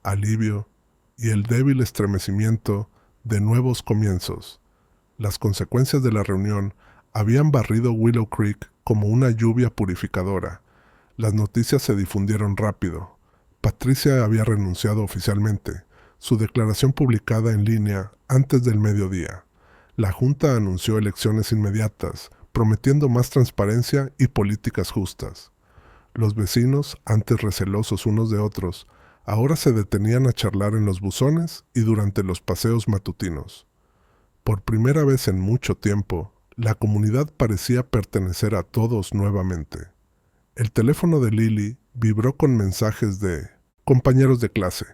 alivio y el débil estremecimiento de nuevos comienzos. Las consecuencias de la reunión habían barrido Willow Creek como una lluvia purificadora. Las noticias se difundieron rápido. Patricia había renunciado oficialmente, su declaración publicada en línea antes del mediodía. La Junta anunció elecciones inmediatas, prometiendo más transparencia y políticas justas. Los vecinos, antes recelosos unos de otros, ahora se detenían a charlar en los buzones y durante los paseos matutinos. Por primera vez en mucho tiempo, la comunidad parecía pertenecer a todos nuevamente. El teléfono de Lily vibró con mensajes de compañeros de clase,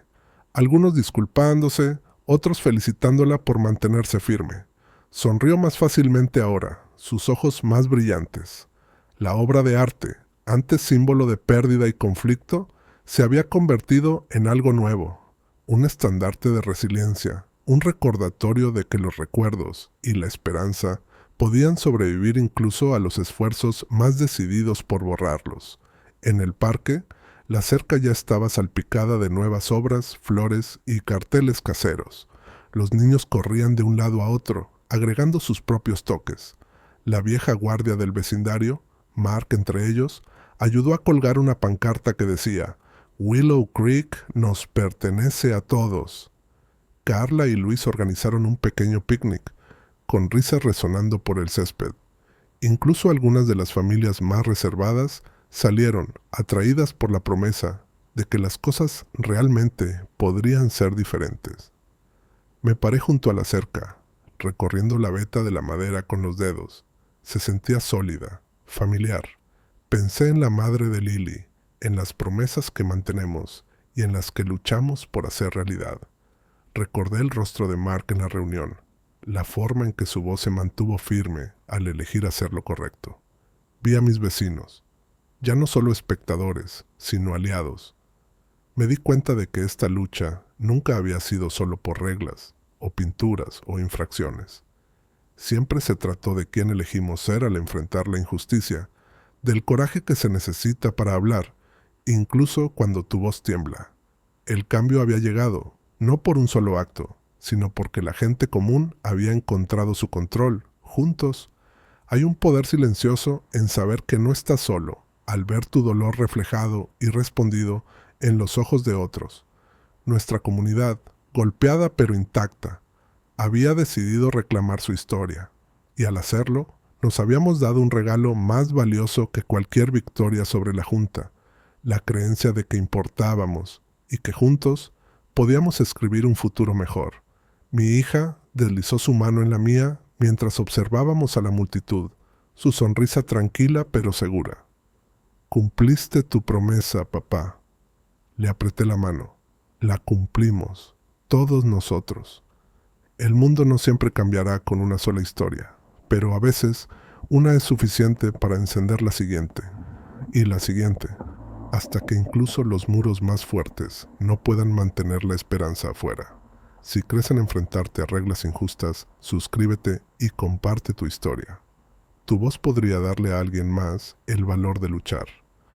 algunos disculpándose, otros felicitándola por mantenerse firme. Sonrió más fácilmente ahora, sus ojos más brillantes. La obra de arte, antes símbolo de pérdida y conflicto, se había convertido en algo nuevo, un estandarte de resiliencia, un recordatorio de que los recuerdos y la esperanza podían sobrevivir incluso a los esfuerzos más decididos por borrarlos. En el parque, la cerca ya estaba salpicada de nuevas obras, flores y carteles caseros. Los niños corrían de un lado a otro, agregando sus propios toques. La vieja guardia del vecindario, Mark entre ellos, ayudó a colgar una pancarta que decía: «Willow Creek nos pertenece a todos». Carla y Luis organizaron un pequeño picnic, con risas resonando por el césped. Incluso algunas de las familias más reservadas salieron, atraídas por la promesa de que las cosas realmente podrían ser diferentes. Me paré junto a la cerca, recorriendo la veta de la madera con los dedos. Se sentía sólida, familiar. Pensé en la madre de Lily, en las promesas que mantenemos y en las que luchamos por hacer realidad. Recordé el rostro de Mark en la reunión, la forma en que su voz se mantuvo firme al elegir hacer lo correcto. Vi a mis vecinos, ya no solo espectadores, sino aliados. Me di cuenta de que esta lucha nunca había sido solo por reglas, o pinturas, o infracciones. Siempre se trató de quién elegimos ser al enfrentar la injusticia, del coraje que se necesita para hablar, incluso cuando tu voz tiembla. El cambio había llegado, no por un solo acto, sino porque la gente común había encontrado su control. Juntos, hay un poder silencioso en saber que no estás solo, al ver tu dolor reflejado y respondido en los ojos de otros. Nuestra comunidad, golpeada pero intacta, había decidido reclamar su historia, y al hacerlo, nos habíamos dado un regalo más valioso que cualquier victoria sobre la Junta, la creencia de que importábamos y que juntos podíamos escribir un futuro mejor. Mi hija deslizó su mano en la mía mientras observábamos a la multitud, su sonrisa tranquila pero segura. «Cumpliste tu promesa, papá». Le apreté la mano. La cumplimos, todos nosotros. El mundo no siempre cambiará con una sola historia, pero a veces una es suficiente para encender la siguiente, y la siguiente, hasta que incluso los muros más fuertes no puedan mantener la esperanza afuera. Si crees en enfrentarte a reglas injustas, suscríbete y comparte tu historia. Tu voz podría darle a alguien más el valor de luchar.